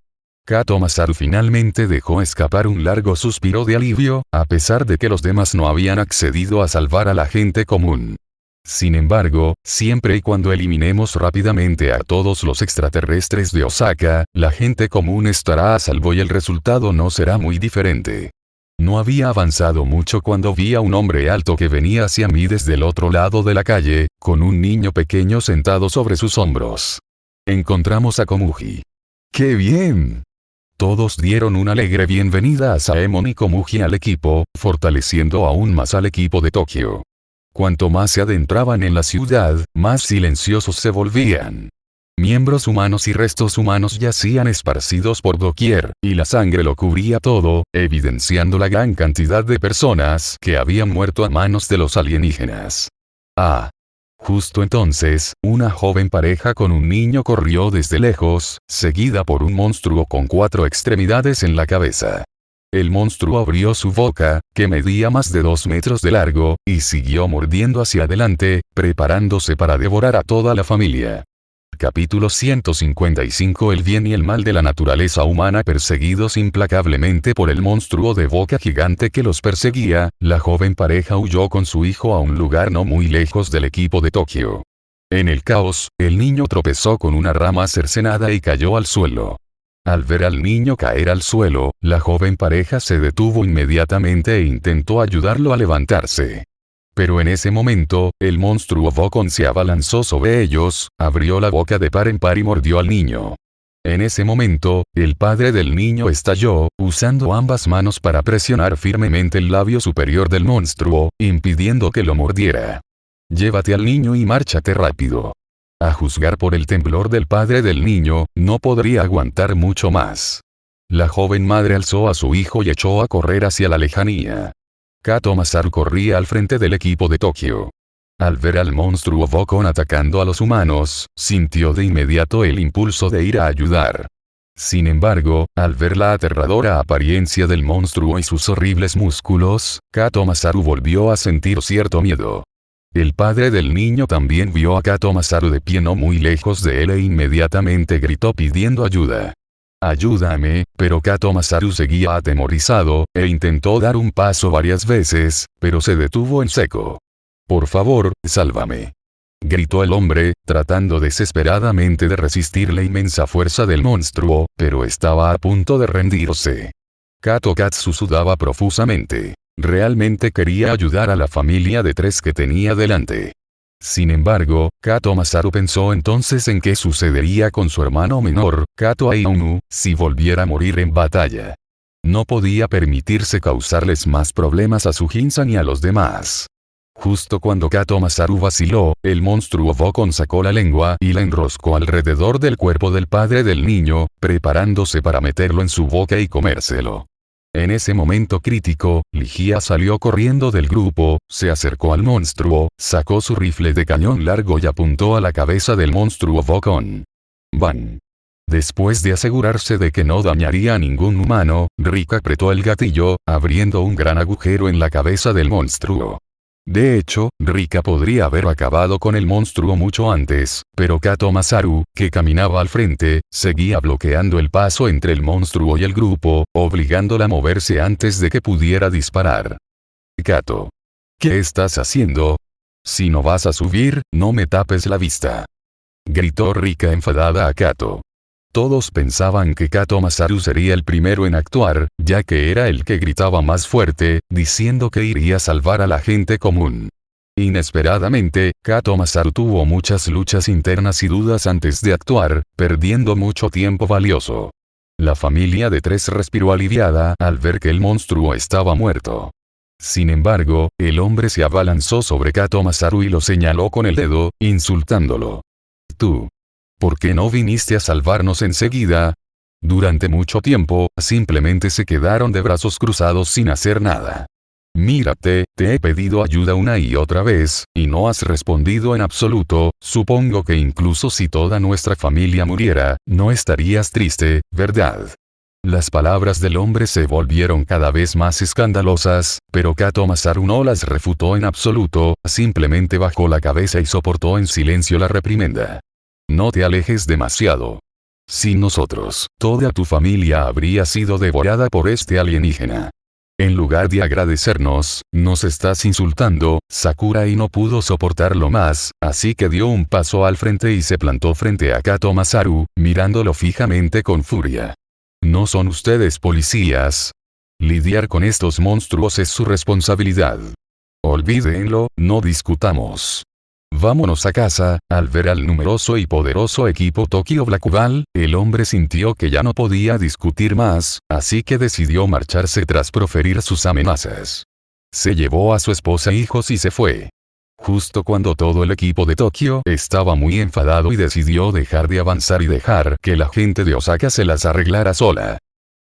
Kato Masaru finalmente dejó escapar un largo suspiro de alivio, a pesar de que los demás no habían accedido a salvar a la gente común. Sin embargo, siempre y cuando eliminemos rápidamente a todos los extraterrestres de Osaka, la gente común estará a salvo y el resultado no será muy diferente. No había avanzado mucho cuando vi a un hombre alto que venía hacia mí desde el otro lado de la calle, con un niño pequeño sentado sobre sus hombros. Encontramos a Komugi. ¡Qué bien! Todos dieron una alegre bienvenida a Saemon y Komugi al equipo, fortaleciendo aún más al equipo de Tokio. Cuanto más se adentraban en la ciudad, más silenciosos se volvían. Miembros humanos y restos humanos yacían esparcidos por doquier, y la sangre lo cubría todo, evidenciando la gran cantidad de personas que habían muerto a manos de los alienígenas. Ah. Justo entonces, una joven pareja con un niño corrió desde lejos, seguida por un monstruo con 4 extremidades en la cabeza. El monstruo abrió su boca, que medía más de 2 metros de largo, y siguió mordiendo hacia adelante, preparándose para devorar a toda la familia. Capítulo 155. El bien y el mal de la naturaleza humana. Perseguidos implacablemente por el monstruo de boca gigante que los perseguía, la joven pareja huyó con su hijo a un lugar no muy lejos del equipo de Tokio. En el caos, el niño tropezó con una rama cercenada y cayó al suelo. Al ver al niño caer al suelo, la joven pareja se detuvo inmediatamente e intentó ayudarlo a levantarse. Pero en ese momento, el monstruo Bokon se abalanzó sobre ellos, abrió la boca de par en par y mordió al niño. En ese momento, el padre del niño estalló, usando ambas manos para presionar firmemente el labio superior del monstruo, impidiendo que lo mordiera. Llévate al niño y márchate rápido. A juzgar por el temblor del padre del niño, no podría aguantar mucho más. La joven madre alzó a su hijo y echó a correr hacia la lejanía. Kato Masaru corría al frente del equipo de Tokio. Al ver al monstruo Bokon atacando a los humanos, sintió de inmediato el impulso de ir a ayudar. Sin embargo, al ver la aterradora apariencia del monstruo y sus horribles músculos, Kato Masaru volvió a sentir cierto miedo. El padre del niño también vio a Kato Masaru de pie no muy lejos de él e inmediatamente gritó pidiendo ayuda. Ayúdame, pero Kato Masaru seguía atemorizado, e intentó dar un paso varias veces, pero se detuvo en seco. Por favor, sálvame. Gritó el hombre, tratando desesperadamente de resistir la inmensa fuerza del monstruo, pero estaba a punto de rendirse. Kato Katsu sudaba profusamente. Realmente quería ayudar a la familia de 3 que tenía delante. Sin embargo, Kato Masaru pensó entonces en qué sucedería con su hermano menor, Kato Ayano, si volviera a morir en batalla. No podía permitirse causarles más problemas a Sujinsan y a los demás. Justo cuando Kato Masaru vaciló, el monstruo Bokon sacó la lengua y la enroscó alrededor del cuerpo del padre del niño, preparándose para meterlo en su boca y comérselo. En ese momento crítico, Ligia salió corriendo del grupo, se acercó al monstruo, sacó su rifle de cañón largo y apuntó a la cabeza del monstruo Bokon. ¡Bam! Después de asegurarse de que no dañaría a ningún humano, Rika apretó el gatillo, abriendo un gran agujero en la cabeza del monstruo. De hecho, Rika podría haber acabado con el monstruo mucho antes, pero Kato Masaru, que caminaba al frente, seguía bloqueando el paso entre el monstruo y el grupo, obligándola a moverse antes de que pudiera disparar. Kato. ¿Qué estás haciendo? Si no vas a subir, no me tapes la vista. Gritó Rika enfadada a Kato. Todos pensaban que Kato Masaru sería el primero en actuar, ya que era el que gritaba más fuerte, diciendo que iría a salvar a la gente común. Inesperadamente, Kato Masaru tuvo muchas luchas internas y dudas antes de actuar, perdiendo mucho tiempo valioso. La familia de 3 respiró aliviada al ver que el monstruo estaba muerto. Sin embargo, el hombre se abalanzó sobre Kato Masaru y lo señaló con el dedo, insultándolo. Tú. ¿Por qué no viniste a salvarnos enseguida? Durante mucho tiempo, simplemente se quedaron de brazos cruzados sin hacer nada. Mírate, te he pedido ayuda una y otra vez, y no has respondido en absoluto. Supongo que incluso si toda nuestra familia muriera, no estarías triste, ¿verdad? Las palabras del hombre se volvieron cada vez más escandalosas, pero Kato Masaru no las refutó en absoluto, simplemente bajó la cabeza y soportó en silencio la reprimenda. No te alejes demasiado. Sin nosotros, toda tu familia habría sido devorada por este alienígena. En lugar de agradecernos, nos estás insultando. Sakurai no pudo soportarlo más, así que dio un paso al frente y se plantó frente a Kato Masaru, mirándolo fijamente con furia. ¿No son ustedes policías? Lidiar con estos monstruos es su responsabilidad. Olvídenlo, no discutamos. Vámonos a casa. Al ver al numeroso y poderoso equipo Tokyo Blackball, el hombre sintió que ya no podía discutir más, así que decidió marcharse tras proferir sus amenazas. Se llevó a su esposa e hijos y se fue. Justo cuando todo el equipo de Tokio estaba muy enfadado y decidió dejar de avanzar y dejar que la gente de Osaka se las arreglara sola.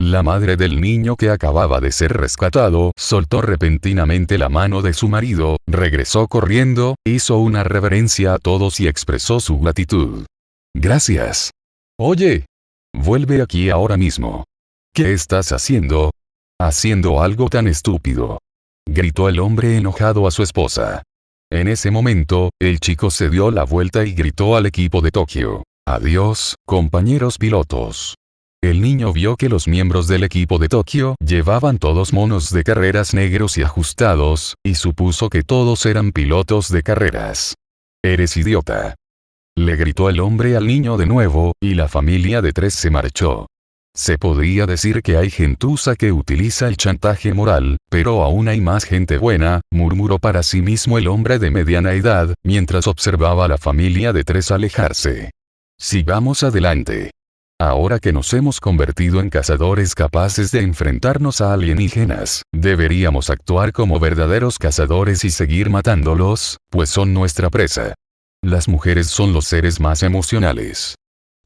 La madre del niño que acababa de ser rescatado, soltó repentinamente la mano de su marido, regresó corriendo, hizo una reverencia a todos y expresó su gratitud. Gracias. Oye. Vuelve aquí ahora mismo. ¿Qué estás haciendo? Haciendo algo tan estúpido. Gritó el hombre enojado a su esposa. En ese momento, el chico se dio la vuelta y gritó al equipo de Tokio. Adiós, compañeros pilotos. El niño vio que los miembros del equipo de Tokio llevaban todos monos de carreras negros y ajustados, y supuso que todos eran pilotos de carreras. Eres idiota. Le gritó el hombre al niño de nuevo, y la familia de 3 se marchó. Se podría decir que hay gentuza que utiliza el chantaje moral, pero aún hay más gente buena, murmuró para sí mismo el hombre de mediana edad, mientras observaba a la familia de 3 alejarse. Sigamos adelante. Ahora que nos hemos convertido en cazadores capaces de enfrentarnos a alienígenas, deberíamos actuar como verdaderos cazadores y seguir matándolos, pues son nuestra presa. Las mujeres son los seres más emocionales.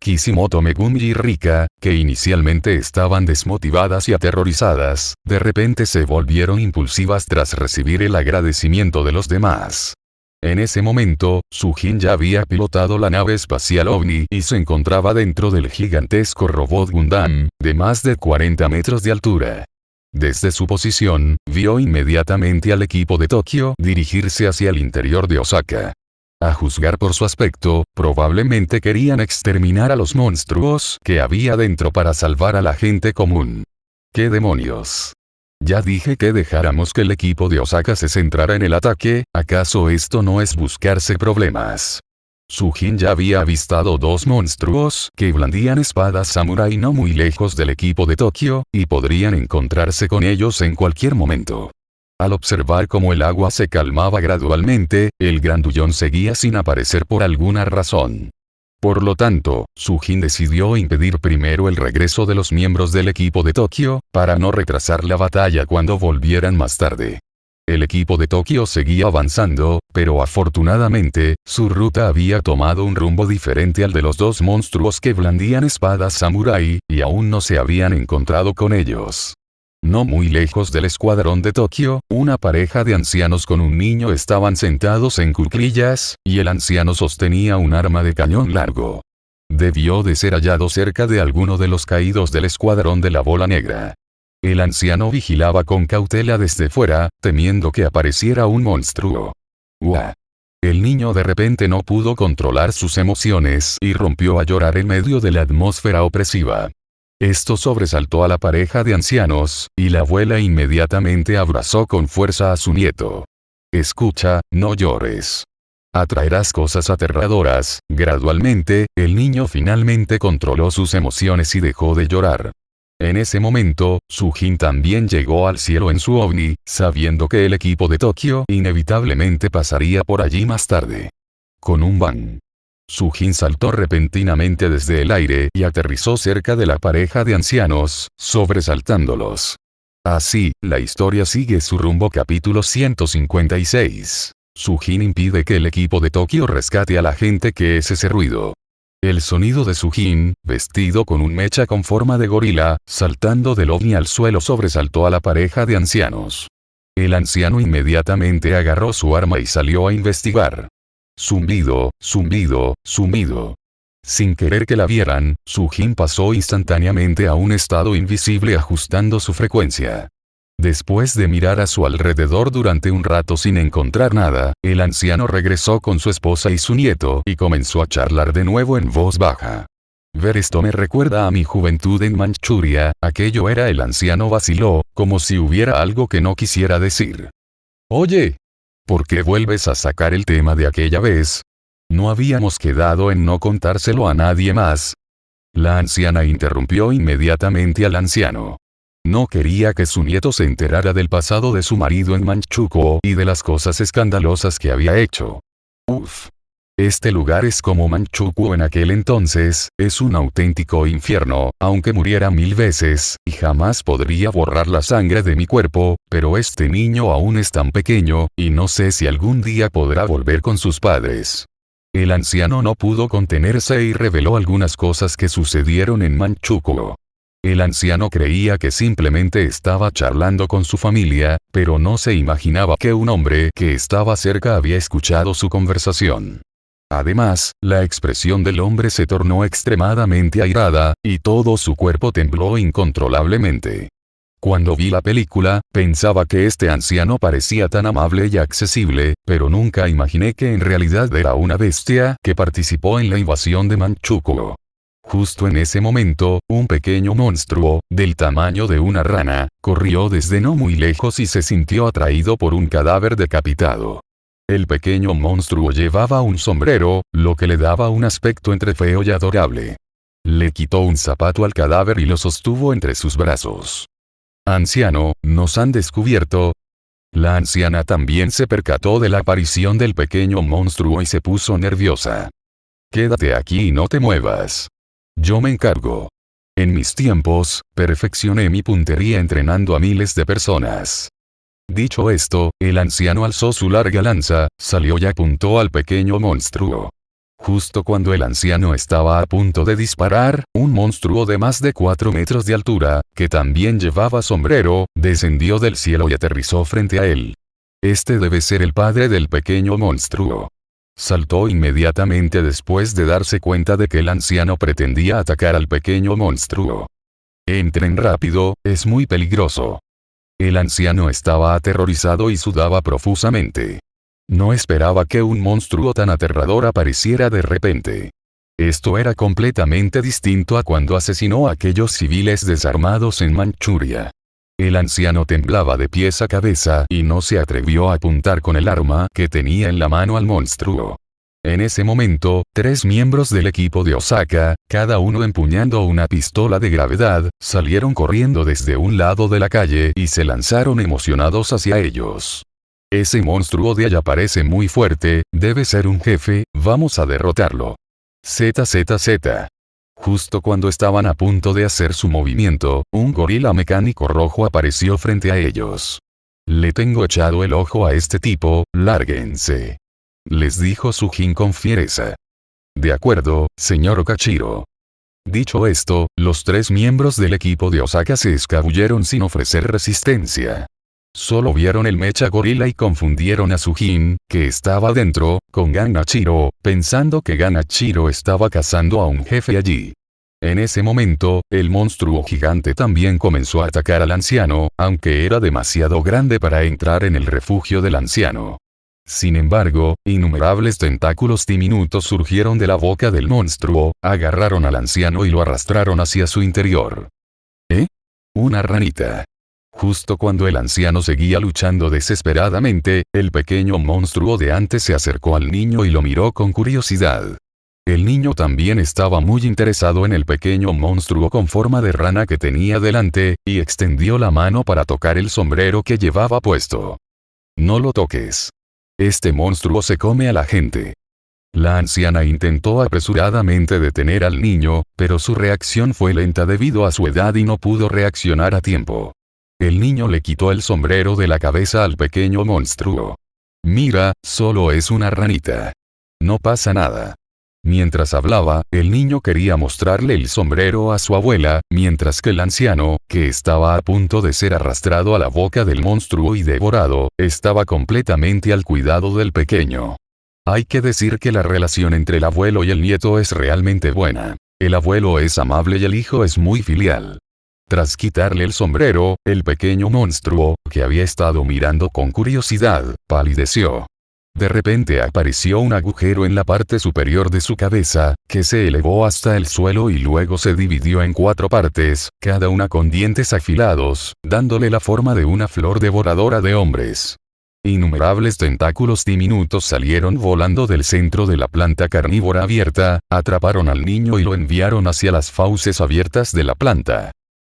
Kishimoto Megumi y Rika, que inicialmente estaban desmotivadas y aterrorizadas, de repente se volvieron impulsivas tras recibir el agradecimiento de los demás. En ese momento, Sujin ya había pilotado la nave espacial OVNI y se encontraba dentro del gigantesco robot Gundam, de más de 40 metros de altura. Desde su posición, vio inmediatamente al equipo de Tokio dirigirse hacia el interior de Osaka. A juzgar por su aspecto, probablemente querían exterminar a los monstruos que había dentro para salvar a la gente común. ¿Qué demonios? Ya dije que dejáramos que el equipo de Osaka se centrara en el ataque, ¿acaso esto no es buscarse problemas? Sujin ya había avistado dos monstruos que blandían espadas samurái no muy lejos del equipo de Tokio, y podrían encontrarse con ellos en cualquier momento. Al observar cómo el agua se calmaba gradualmente, el grandullón seguía sin aparecer por alguna razón. Por lo tanto, Sujin decidió impedir primero el regreso de los miembros del equipo de Tokio, para no retrasar la batalla cuando volvieran más tarde. El equipo de Tokio seguía avanzando, pero afortunadamente, su ruta había tomado un rumbo diferente al de los dos monstruos que blandían espadas samurái, y aún no se habían encontrado con ellos. No muy lejos del escuadrón de Tokio, una pareja de ancianos con un niño estaban sentados en cuclillas, y el anciano sostenía un arma de cañón largo. Debió de ser hallado cerca de alguno de los caídos del escuadrón de la bola negra. El anciano vigilaba con cautela desde fuera, temiendo que apareciera un monstruo. ¡Uah! El niño de repente no pudo controlar sus emociones y rompió a llorar en medio de la atmósfera opresiva. Esto sobresaltó a la pareja de ancianos, y la abuela inmediatamente abrazó con fuerza a su nieto. Escucha, no llores. Atraerás cosas aterradoras. Gradualmente, el niño finalmente controló sus emociones y dejó de llorar. En ese momento, Sujin también llegó al cielo en su ovni, sabiendo que el equipo de Tokio inevitablemente pasaría por allí más tarde. Con un bang, Sujin saltó repentinamente desde el aire y aterrizó cerca de la pareja de ancianos, sobresaltándolos. Así, la historia sigue su rumbo. Capítulo 156. Sujin impide que el equipo de Tokio rescate a la gente. ¿Qué es ese ruido? El sonido de Sujin, vestido con un mecha con forma de gorila, saltando del ovni al suelo, sobresaltó a la pareja de ancianos. El anciano inmediatamente agarró su arma y salió a investigar. Zumbido, zumbido, zumbido. Sin querer que la vieran, Sujin pasó instantáneamente a un estado invisible ajustando su frecuencia. Después de mirar a su alrededor durante un rato sin encontrar nada, el anciano regresó con su esposa y su nieto y comenzó a charlar de nuevo en voz baja. Ver esto me recuerda a mi juventud en Manchuria. Aquello era. El anciano vaciló, como si hubiera algo que no quisiera decir. Oye, ¿por qué vuelves a sacar el tema de aquella vez? ¿No habíamos quedado en no contárselo a nadie más? La anciana interrumpió inmediatamente al anciano. No quería que su nieto se enterara del pasado de su marido en Manchukuo y de las cosas escandalosas que había hecho. Uf. Este lugar es como Manchukuo en aquel entonces, es un auténtico infierno, aunque muriera 1000 veces, y jamás podría borrar la sangre de mi cuerpo, pero este niño aún es tan pequeño, y no sé si algún día podrá volver con sus padres. El anciano no pudo contenerse y reveló algunas cosas que sucedieron en Manchukuo. El anciano creía que simplemente estaba charlando con su familia, pero no se imaginaba que un hombre que estaba cerca había escuchado su conversación. Además, la expresión del hombre se tornó extremadamente airada, y todo su cuerpo tembló incontrolablemente. Cuando vi la película, pensaba que este anciano parecía tan amable y accesible, pero nunca imaginé que en realidad era una bestia que participó en la invasión de Manchukuo. Justo en ese momento, un pequeño monstruo, del tamaño de una rana, corrió desde no muy lejos y se sintió atraído por un cadáver decapitado. El pequeño monstruo llevaba un sombrero, lo que le daba un aspecto entre feo y adorable. Le quitó un zapato al cadáver y lo sostuvo entre sus brazos. Anciano, ¿nos han descubierto? La anciana también se percató de la aparición del pequeño monstruo y se puso nerviosa. Quédate aquí y no te muevas. Yo me encargo. En mis tiempos, perfeccioné mi puntería entrenando a miles de personas. Dicho esto, el anciano alzó su larga lanza, salió y apuntó al pequeño monstruo. Justo cuando el anciano estaba a punto de disparar, un monstruo de más de 4 metros de altura, que también llevaba sombrero, descendió del cielo y aterrizó frente a él. Este debe ser el padre del pequeño monstruo. Saltó inmediatamente después de darse cuenta de que el anciano pretendía atacar al pequeño monstruo. Entren rápido, es muy peligroso. El anciano estaba aterrorizado y sudaba profusamente. No esperaba que un monstruo tan aterrador apareciera de repente. Esto era completamente distinto a cuando asesinó a aquellos civiles desarmados en Manchuria. El anciano temblaba de pies a cabeza y no se atrevió a apuntar con el arma que tenía en la mano al monstruo. En ese momento, 3 miembros del equipo de Osaka, cada uno empuñando una pistola de gravedad, salieron corriendo desde un lado de la calle y se lanzaron emocionados hacia ellos. Ese monstruo de allá parece muy fuerte, debe ser un jefe, vamos a derrotarlo. ZZZ. Justo cuando estaban a punto de hacer su movimiento, un gorila mecánico rojo apareció frente a ellos. Le tengo echado el ojo a este tipo, lárguense. Les dijo Sujin con fiereza. De acuerdo, señor Okachiro. Dicho esto, los 3 miembros del equipo de Osaka se escabulleron sin ofrecer resistencia. Solo vieron el mecha gorila y confundieron a Sujin, que estaba dentro, con Ganachiro, pensando que Ganachiro estaba cazando a un jefe allí. En ese momento, el monstruo gigante también comenzó a atacar al anciano, aunque era demasiado grande para entrar en el refugio del anciano. Sin embargo, innumerables tentáculos diminutos surgieron de la boca del monstruo, agarraron al anciano y lo arrastraron hacia su interior. ¿Eh? Una ranita. Justo cuando el anciano seguía luchando desesperadamente, el pequeño monstruo de antes se acercó al niño y lo miró con curiosidad. El niño también estaba muy interesado en el pequeño monstruo con forma de rana que tenía delante, y extendió la mano para tocar el sombrero que llevaba puesto. No lo toques. Este monstruo se come a la gente. La anciana intentó apresuradamente detener al niño, pero su reacción fue lenta debido a su edad y no pudo reaccionar a tiempo. El niño le quitó el sombrero de la cabeza al pequeño monstruo. Mira, solo es una ranita. No pasa nada. Mientras hablaba, el niño quería mostrarle el sombrero a su abuela, mientras que el anciano, que estaba a punto de ser arrastrado a la boca del monstruo y devorado, estaba completamente al cuidado del pequeño. Hay que decir que la relación entre el abuelo y el nieto es realmente buena. El abuelo es amable y el hijo es muy filial. Tras quitarle el sombrero, el pequeño monstruo, que había estado mirando con curiosidad, palideció. De repente apareció un agujero en la parte superior de su cabeza, que se elevó hasta el suelo y luego se dividió en 4 partes, cada una con dientes afilados, dándole la forma de una flor devoradora de hombres. Innumerables tentáculos diminutos salieron volando del centro de la planta carnívora abierta, atraparon al niño y lo enviaron hacia las fauces abiertas de la planta.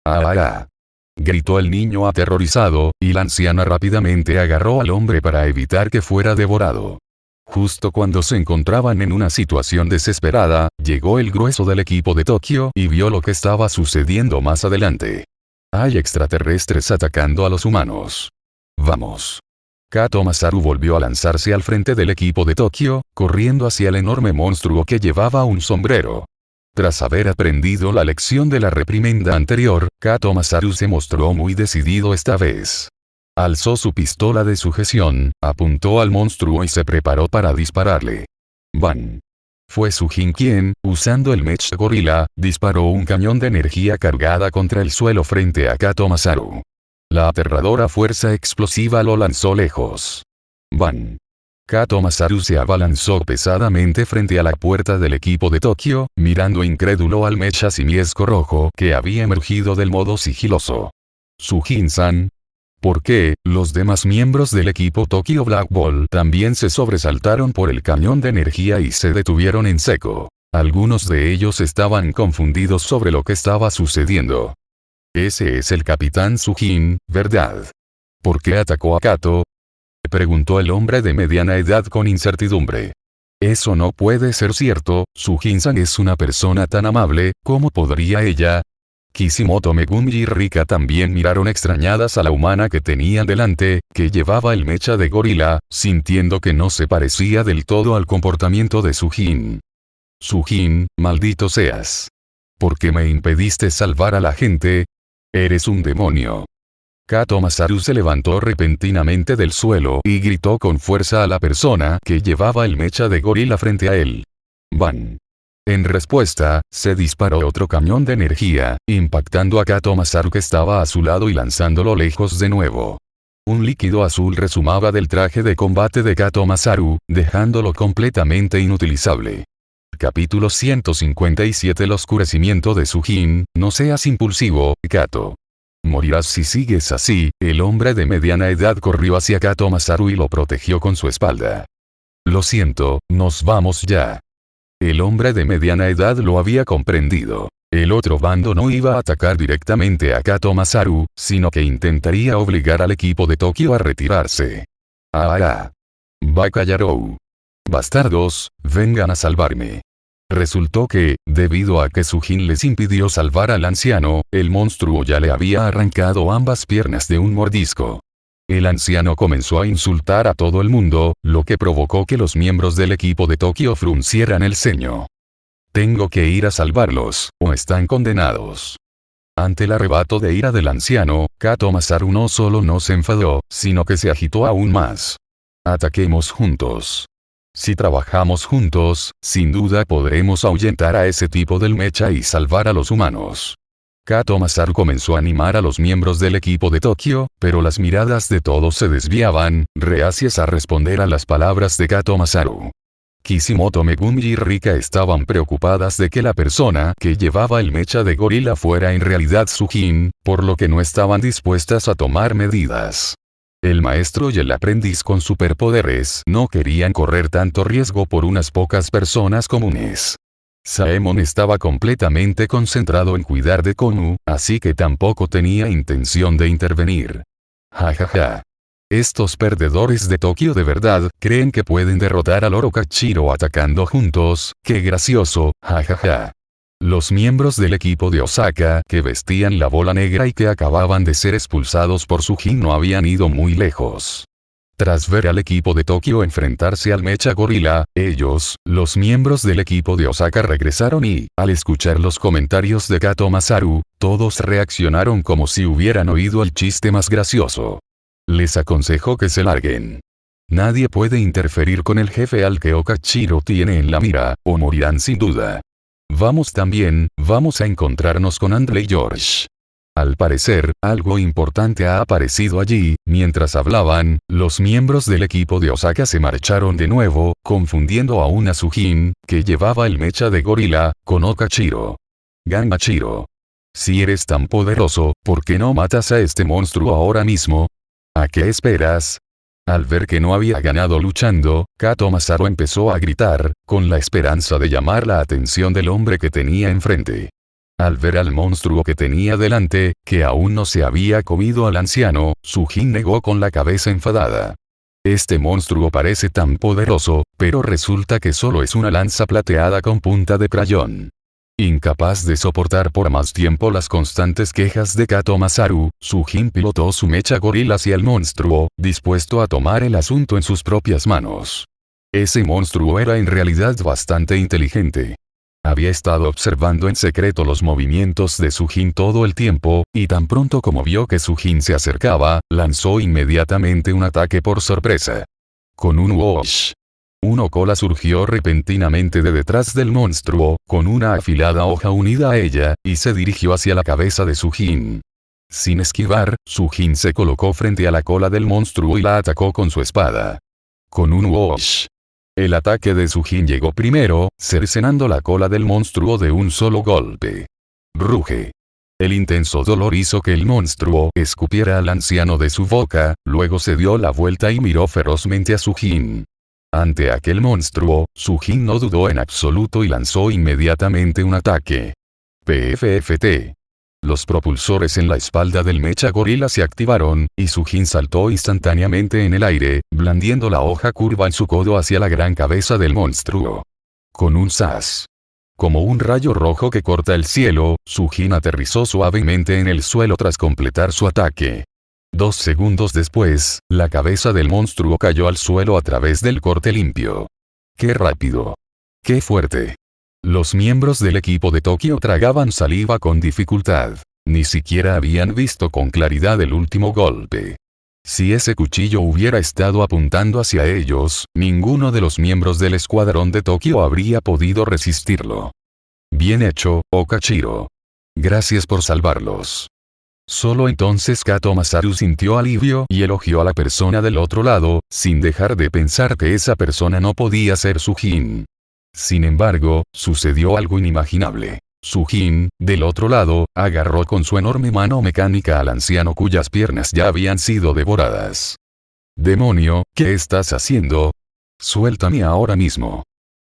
¡Ah! Gritó el niño aterrorizado, y la anciana rápidamente agarró al hombre para evitar que fuera devorado. Justo cuando se encontraban en una situación desesperada, llegó el grueso del equipo de Tokio y vio lo que estaba sucediendo más adelante. Hay extraterrestres atacando a los humanos. Vamos. Kato Masaru volvió a lanzarse al frente del equipo de Tokio, corriendo hacia el enorme monstruo que llevaba un sombrero. Tras haber aprendido la lección de la reprimenda anterior, Kato Masaru se mostró muy decidido esta vez. Alzó su pistola de sujeción, apuntó al monstruo y se preparó para dispararle. ¡Bam! Fue Sujin quien, usando el Mech Gorila, disparó un cañón de energía cargada contra el suelo frente a Kato Masaru. La aterradora fuerza explosiva lo lanzó lejos. ¡Bam! Kato Masaru se abalanzó pesadamente frente a la puerta del equipo de Tokio, mirando incrédulo al mecha simiesco rojo que había emergido del modo sigiloso. Sujin-san. ¿Por qué? Los demás miembros del equipo Tokyo Black Ball también se sobresaltaron por el cañón de energía y se detuvieron en seco. Algunos de ellos estaban confundidos sobre lo que estaba sucediendo. Ese es el capitán Sujin, ¿verdad? ¿Por qué atacó a Kato? Preguntó el hombre de mediana edad con incertidumbre. Eso no puede ser cierto, Sujin-san es una persona tan amable, ¿cómo podría ella? Kishimoto Megumi y Rika también miraron extrañadas a la humana que tenían delante, que llevaba el mecha de gorila, sintiendo que no se parecía del todo al comportamiento de Sujin. Sujin, maldito seas. ¿Por qué me impediste salvar a la gente? Eres un demonio. Kato Masaru se levantó repentinamente del suelo y gritó con fuerza a la persona que llevaba el mecha de gorila frente a él. ¡Bam! En respuesta, se disparó otro cañón de energía, impactando a Kato Masaru que estaba a su lado y lanzándolo lejos de nuevo. Un líquido azul resumaba del traje de combate de Kato Masaru, dejándolo completamente inutilizable. Capítulo 157. El oscurecimiento de Sujin. No seas impulsivo, Kato. Morirás si sigues así. El hombre de mediana edad corrió hacia Kato Masaru y lo protegió con su espalda. Lo siento, nos vamos ya. El hombre de mediana edad lo había comprendido. El otro bando no iba a atacar directamente a Kato Masaru, sino que intentaría obligar al equipo de Tokio a retirarse. Bakayarou. Bastardos, vengan a salvarme. Resultó que, debido a que Sujin les impidió salvar al anciano, el monstruo ya le había arrancado ambas piernas de un mordisco. El anciano comenzó a insultar a todo el mundo, lo que provocó que los miembros del equipo de Tokio fruncieran el ceño. Tengo que ir a salvarlos, o están condenados. Ante el arrebato de ira del anciano, Kato Masaru no solo no se enfadó, sino que se agitó aún más. Ataquemos juntos. Si trabajamos juntos, sin duda podremos ahuyentar a ese tipo del mecha y salvar a los humanos. Kato Masaru comenzó a animar a los miembros del equipo de Tokio, pero las miradas de todos se desviaban, reacias a responder a las palabras de Kato Masaru. Kishimoto Megumi y Rika estaban preocupadas de que la persona que llevaba el mecha de gorila fuera en realidad Sujin, por lo que no estaban dispuestas a tomar medidas. El maestro y el aprendiz con superpoderes no querían correr tanto riesgo por unas pocas personas comunes. Saemon estaba completamente concentrado en cuidar de Konoha, así que tampoco tenía intención de intervenir. Jajaja. Estos perdedores de Tokio de verdad creen que pueden derrotar al Orochimaru atacando juntos, qué gracioso, jajaja. Los miembros del equipo de Osaka que vestían la bola negra y que acababan de ser expulsados por Sujin no habían ido muy lejos. Tras ver al equipo de Tokio enfrentarse al mecha gorila, ellos, los miembros del equipo de Osaka regresaron y, al escuchar los comentarios de Kato Masaru, todos reaccionaron como si hubieran oído el chiste más gracioso. Les aconsejo que se larguen. Nadie puede interferir con el jefe al que Orochimaru tiene en la mira, o morirán sin duda. Vamos también, vamos a encontrarnos con Andre y George. Al parecer, algo importante ha aparecido allí. Mientras hablaban, los miembros del equipo de Osaka se marcharon de nuevo, confundiendo aún a Sujin, que llevaba el mecha de gorila, con Orochimaru. Ganmachiro. Si eres tan poderoso, ¿por qué no matas a este monstruo ahora mismo? ¿A qué esperas? Al ver que no había ganado luchando, Kato Masaru empezó a gritar, con la esperanza de llamar la atención del hombre que tenía enfrente. Al ver al monstruo que tenía delante, que aún no se había comido al anciano, Sujin negó con la cabeza enfadada. Este monstruo parece tan poderoso, pero resulta que solo es una lanza plateada con punta de crayón. Incapaz de soportar por más tiempo las constantes quejas de Kato Masaru, Sujin pilotó su mecha gorila hacia el monstruo, dispuesto a tomar el asunto en sus propias manos. Ese monstruo era en realidad bastante inteligente. Había estado observando en secreto los movimientos de Sujin todo el tiempo, y tan pronto como vio que Sujin se acercaba, lanzó inmediatamente un ataque por sorpresa. Con un whoosh. Una cola surgió repentinamente de detrás del monstruo, con una afilada hoja unida a ella, y se dirigió hacia la cabeza de Sujin. Sin esquivar, Sujin se colocó frente a la cola del monstruo y la atacó con su espada. Con un whoosh. El ataque de Sujin llegó primero, cercenando la cola del monstruo de un solo golpe. Ruge. El intenso dolor hizo que el monstruo escupiera al anciano de su boca, luego se dio la vuelta y miró ferozmente a Sujin. Ante aquel monstruo, Sujin no dudó en absoluto y lanzó inmediatamente un ataque. PFFT. Los propulsores en la espalda del mecha gorila se activaron, y Sujin saltó instantáneamente en el aire, blandiendo la hoja curva en su codo hacia la gran cabeza del monstruo. Con un zas. Como un rayo rojo que corta el cielo, Sujin aterrizó suavemente en el suelo tras completar su ataque. 2 segundos después, la cabeza del monstruo cayó al suelo a través del corte limpio. ¡Qué rápido! ¡Qué fuerte! Los miembros del equipo de Tokio tragaban saliva con dificultad. Ni siquiera habían visto con claridad el último golpe. Si ese cuchillo hubiera estado apuntando hacia ellos, ninguno de los miembros del escuadrón de Tokio habría podido resistirlo. Bien hecho, Orochimaru. Gracias por salvarlos. Solo entonces Kato Masaru sintió alivio y elogió a la persona del otro lado, sin dejar de pensar que esa persona no podía ser Sujin. Sin embargo, sucedió algo inimaginable. Sujin, del otro lado, agarró con su enorme mano mecánica al anciano cuyas piernas ya habían sido devoradas. «Demonio, ¿qué estás haciendo? Suéltame ahora mismo».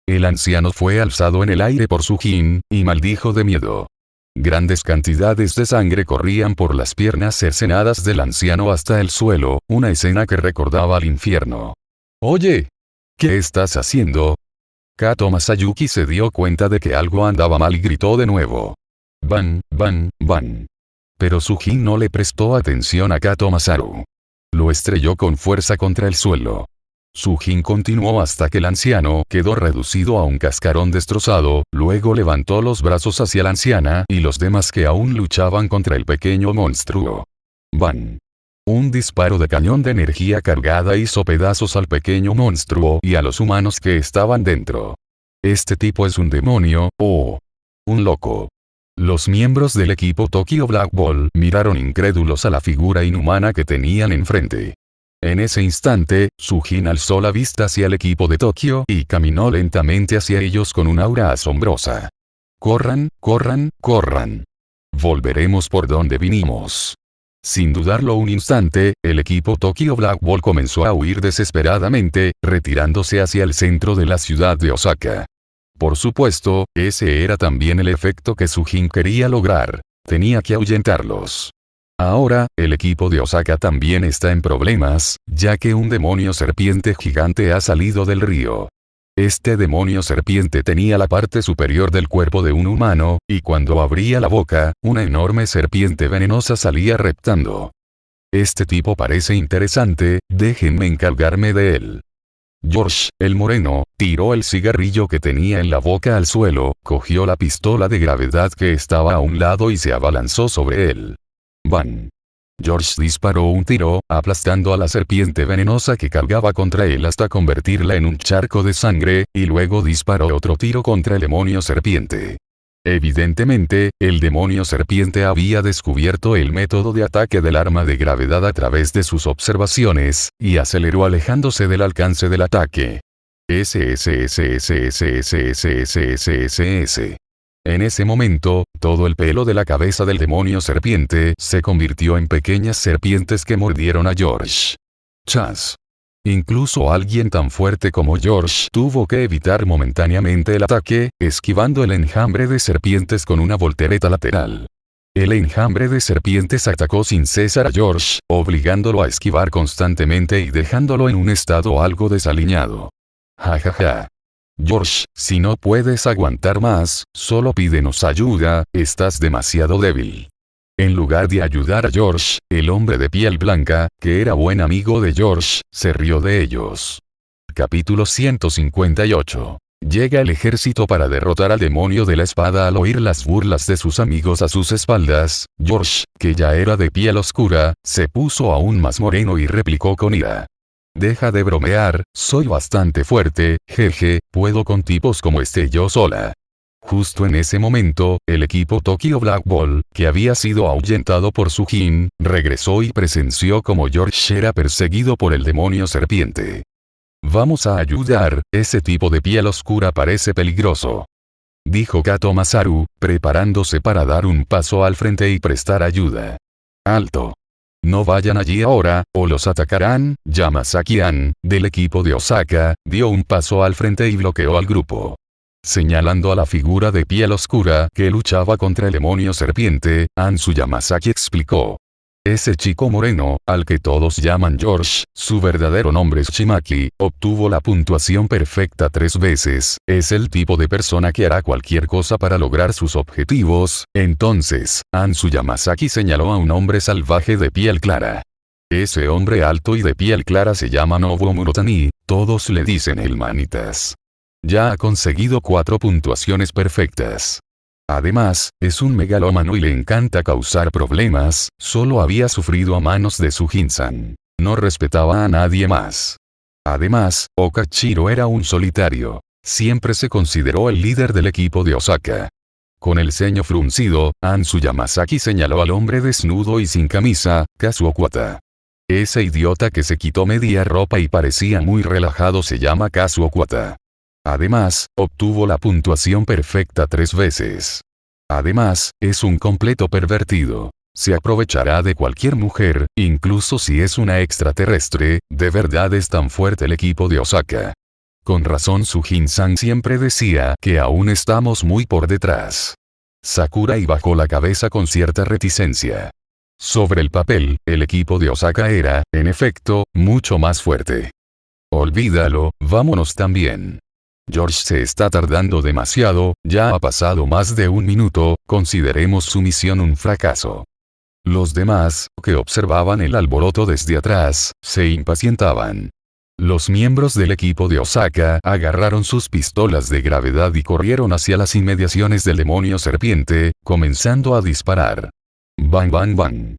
El anciano fue alzado en el aire por Sujin, y maldijo de miedo. Grandes cantidades de sangre corrían por las piernas cercenadas del anciano hasta el suelo, una escena que recordaba al infierno. «Oye, ¿qué estás haciendo?». Kato Masayuki se dio cuenta de que algo andaba mal y gritó de nuevo. «Ban, ban, ban». Pero Sujin no le prestó atención a Kato Masaru. Lo estrelló con fuerza contra el suelo. Sujin continuó hasta que el anciano quedó reducido a un cascarón destrozado, luego levantó los brazos hacia la anciana y los demás que aún luchaban contra el pequeño monstruo. ¡Ban! Un disparo de cañón de energía cargada hizo pedazos al pequeño monstruo y a los humanos que estaban dentro. Este tipo es un demonio, o un loco. Los miembros del equipo Tokyo Black Ball miraron incrédulos a la figura inhumana que tenían enfrente. En ese instante, Sujin alzó la vista hacia el equipo de Tokio y caminó lentamente hacia ellos con un aura asombrosa. «Corran, corran, corran. Volveremos por donde vinimos». Sin dudarlo un instante, el equipo Tokyo Black Ball comenzó a huir desesperadamente, retirándose hacia el centro de la ciudad de Osaka. Por supuesto, ese era también el efecto que Sujin quería lograr. Tenía que ahuyentarlos. Ahora, el equipo de Osaka también está en problemas, ya que un demonio serpiente gigante ha salido del río. Este demonio serpiente tenía la parte superior del cuerpo de un humano, y cuando abría la boca, una enorme serpiente venenosa salía reptando. Este tipo parece interesante, déjenme encargarme de él. George, el moreno, tiró el cigarrillo que tenía en la boca al suelo, cogió la pistola de gravedad que estaba a un lado y se abalanzó sobre él. ¡Ban! George disparó un tiro, aplastando a la serpiente venenosa que cargaba contra él hasta convertirla en un charco de sangre, y luego disparó otro tiro contra el demonio serpiente. Evidentemente, el demonio serpiente había descubierto el método de ataque del arma de gravedad a través de sus observaciones, y aceleró alejándose del alcance del ataque. SSSSSSSSSSS. En ese momento, todo el pelo de la cabeza del demonio serpiente se convirtió en pequeñas serpientes que mordieron a George. ¡Chas! Incluso alguien tan fuerte como George tuvo que evitar momentáneamente el ataque, esquivando el enjambre de serpientes con una voltereta lateral. El enjambre de serpientes atacó sin cesar a George, obligándolo a esquivar constantemente y dejándolo en un estado algo desaliñado. ¡Ja ja ja! George, si no puedes aguantar más, solo pídenos ayuda, estás demasiado débil. En lugar de ayudar a George, el hombre de piel blanca, que era buen amigo de George, se rió de ellos. Capítulo 158. Llega el ejército para derrotar al demonio de la espada. Al oír las burlas de sus amigos a sus espaldas, George, que ya era de piel oscura, se puso aún más moreno y replicó con ira. «Deja de bromear, soy bastante fuerte, jeje, puedo con tipos como este yo sola». Justo en ese momento, el equipo Tokyo Black Ball, que había sido ahuyentado por Sujin, regresó y presenció como George era perseguido por el demonio serpiente. «Vamos a ayudar, ese tipo de piel oscura parece peligroso», dijo Kato Masaru, preparándose para dar un paso al frente y prestar ayuda. «Alto. No vayan allí ahora, o los atacarán». Yamasaki-an, del equipo de Osaka, dio un paso al frente y bloqueó al grupo. Señalando a la figura de piel oscura que luchaba contra el demonio serpiente, Ansu Yamasaki explicó. «Ese chico moreno, al que todos llaman George, su verdadero nombre es Shimaki, obtuvo la puntuación perfecta 3 veces, es el tipo de persona que hará cualquier cosa para lograr sus objetivos». Entonces, Ansu Yamasaki señaló a un hombre salvaje de piel clara. «Ese hombre alto y de piel clara se llama Nobuo Murotani, todos le dicen el manitas. Ya ha conseguido 4 puntuaciones perfectas. Además, es un megalómano y le encanta causar problemas, solo había sufrido a manos de Sujin-san. No respetaba a nadie más. Además, Okachiro era un solitario. Siempre se consideró el líder del equipo de Osaka. Con el ceño fruncido, Anzu Yamasaki señaló al hombre desnudo y sin camisa, Kazuo Kuwata. Ese idiota que se quitó media ropa y parecía muy relajado se llama Kazuo Kuwata. Además, obtuvo la puntuación perfecta 3 veces. Además, es un completo pervertido. Se aprovechará de cualquier mujer, incluso si es una extraterrestre. De verdad es tan fuerte el equipo de Osaka. Con razón Sujin-san siempre decía que aún estamos muy por detrás. Sakurai bajó la cabeza con cierta reticencia. Sobre el papel, el equipo de Osaka era, en efecto, mucho más fuerte. Olvídalo, vámonos también. George se está tardando demasiado, ya ha pasado más de 1 minuto, consideremos su misión un fracaso. Los demás, que observaban el alboroto desde atrás, se impacientaban. Los miembros del equipo de Osaka agarraron sus pistolas de gravedad y corrieron hacia las inmediaciones del demonio serpiente, comenzando a disparar. Bang bang bang.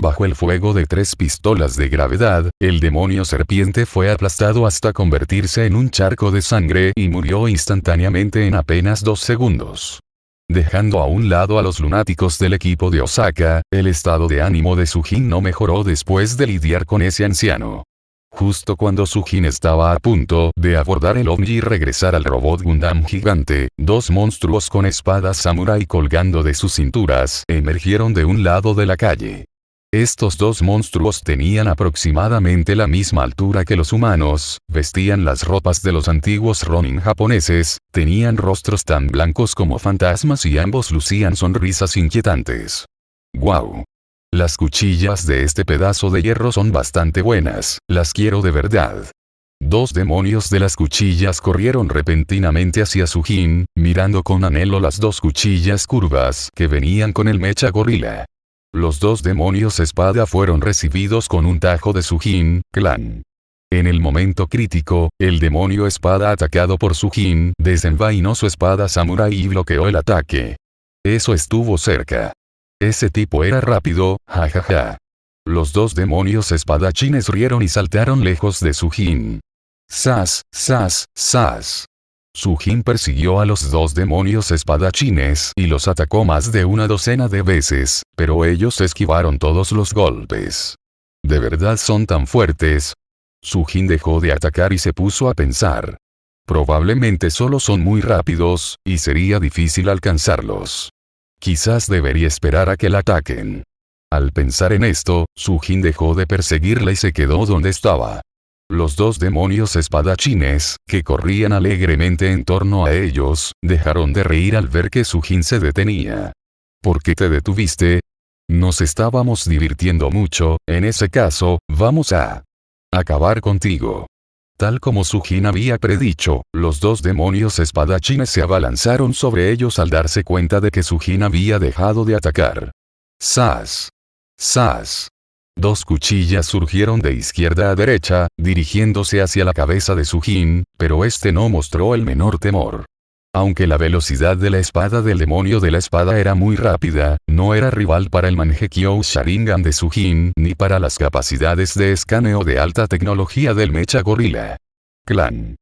Bajo el fuego de 3 pistolas de gravedad, el demonio serpiente fue aplastado hasta convertirse en un charco de sangre y murió instantáneamente en apenas 2 segundos. Dejando a un lado a los lunáticos del equipo de Osaka, el estado de ánimo de Sujin no mejoró después de lidiar con ese anciano. Justo cuando Sujin estaba a punto de abordar el ovni y regresar al robot Gundam gigante, 2 monstruos con espadas samurai colgando de sus cinturas emergieron de un lado de la calle. Estos 2 monstruos tenían aproximadamente la misma altura que los humanos, vestían las ropas de los antiguos Ronin japoneses, tenían rostros tan blancos como fantasmas y ambos lucían sonrisas inquietantes. ¡Guau! Las cuchillas de este pedazo de hierro son bastante buenas, las quiero de verdad. 2 demonios de las cuchillas corrieron repentinamente hacia Sujin, mirando con anhelo las 2 cuchillas curvas que venían con el mecha gorila. Los 2 demonios espada fueron recibidos con un tajo de Sujin, clan. En el momento crítico, el demonio espada atacado por Sujin desenvainó su espada samurai y bloqueó el ataque. Eso estuvo cerca. Ese tipo era rápido, jajaja. Los 2 demonios espadachines rieron y saltaron lejos de Sujin. ¡Sas, sas, sas! Sujin persiguió a los 2 demonios espadachines y los atacó más de 1 docena de veces, pero ellos esquivaron todos los golpes. ¿De verdad son tan fuertes? Sujin dejó de atacar y se puso a pensar. Probablemente solo son muy rápidos, y sería difícil alcanzarlos. Quizás debería esperar a que la ataquen. Al pensar en esto, Sujin dejó de perseguirla y se quedó donde estaba. Los 2 demonios espadachines, que corrían alegremente en torno a ellos, dejaron de reír al ver que Sujin se detenía. ¿Por qué te detuviste? Nos estábamos divirtiendo mucho, en ese caso, vamos a acabar contigo. Tal como Sujin había predicho, los 2 demonios espadachines se abalanzaron sobre ellos al darse cuenta de que Sujin había dejado de atacar. ¡Sas! ¡Sas! 2 cuchillas surgieron de izquierda a derecha, dirigiéndose hacia la cabeza de Sujin, pero este no mostró el menor temor. Aunque la velocidad de la espada del demonio de la espada era muy rápida, no era rival para el Mangekyou Sharingan de Sujin ni para las capacidades de escaneo de alta tecnología del mecha gorila. Clan.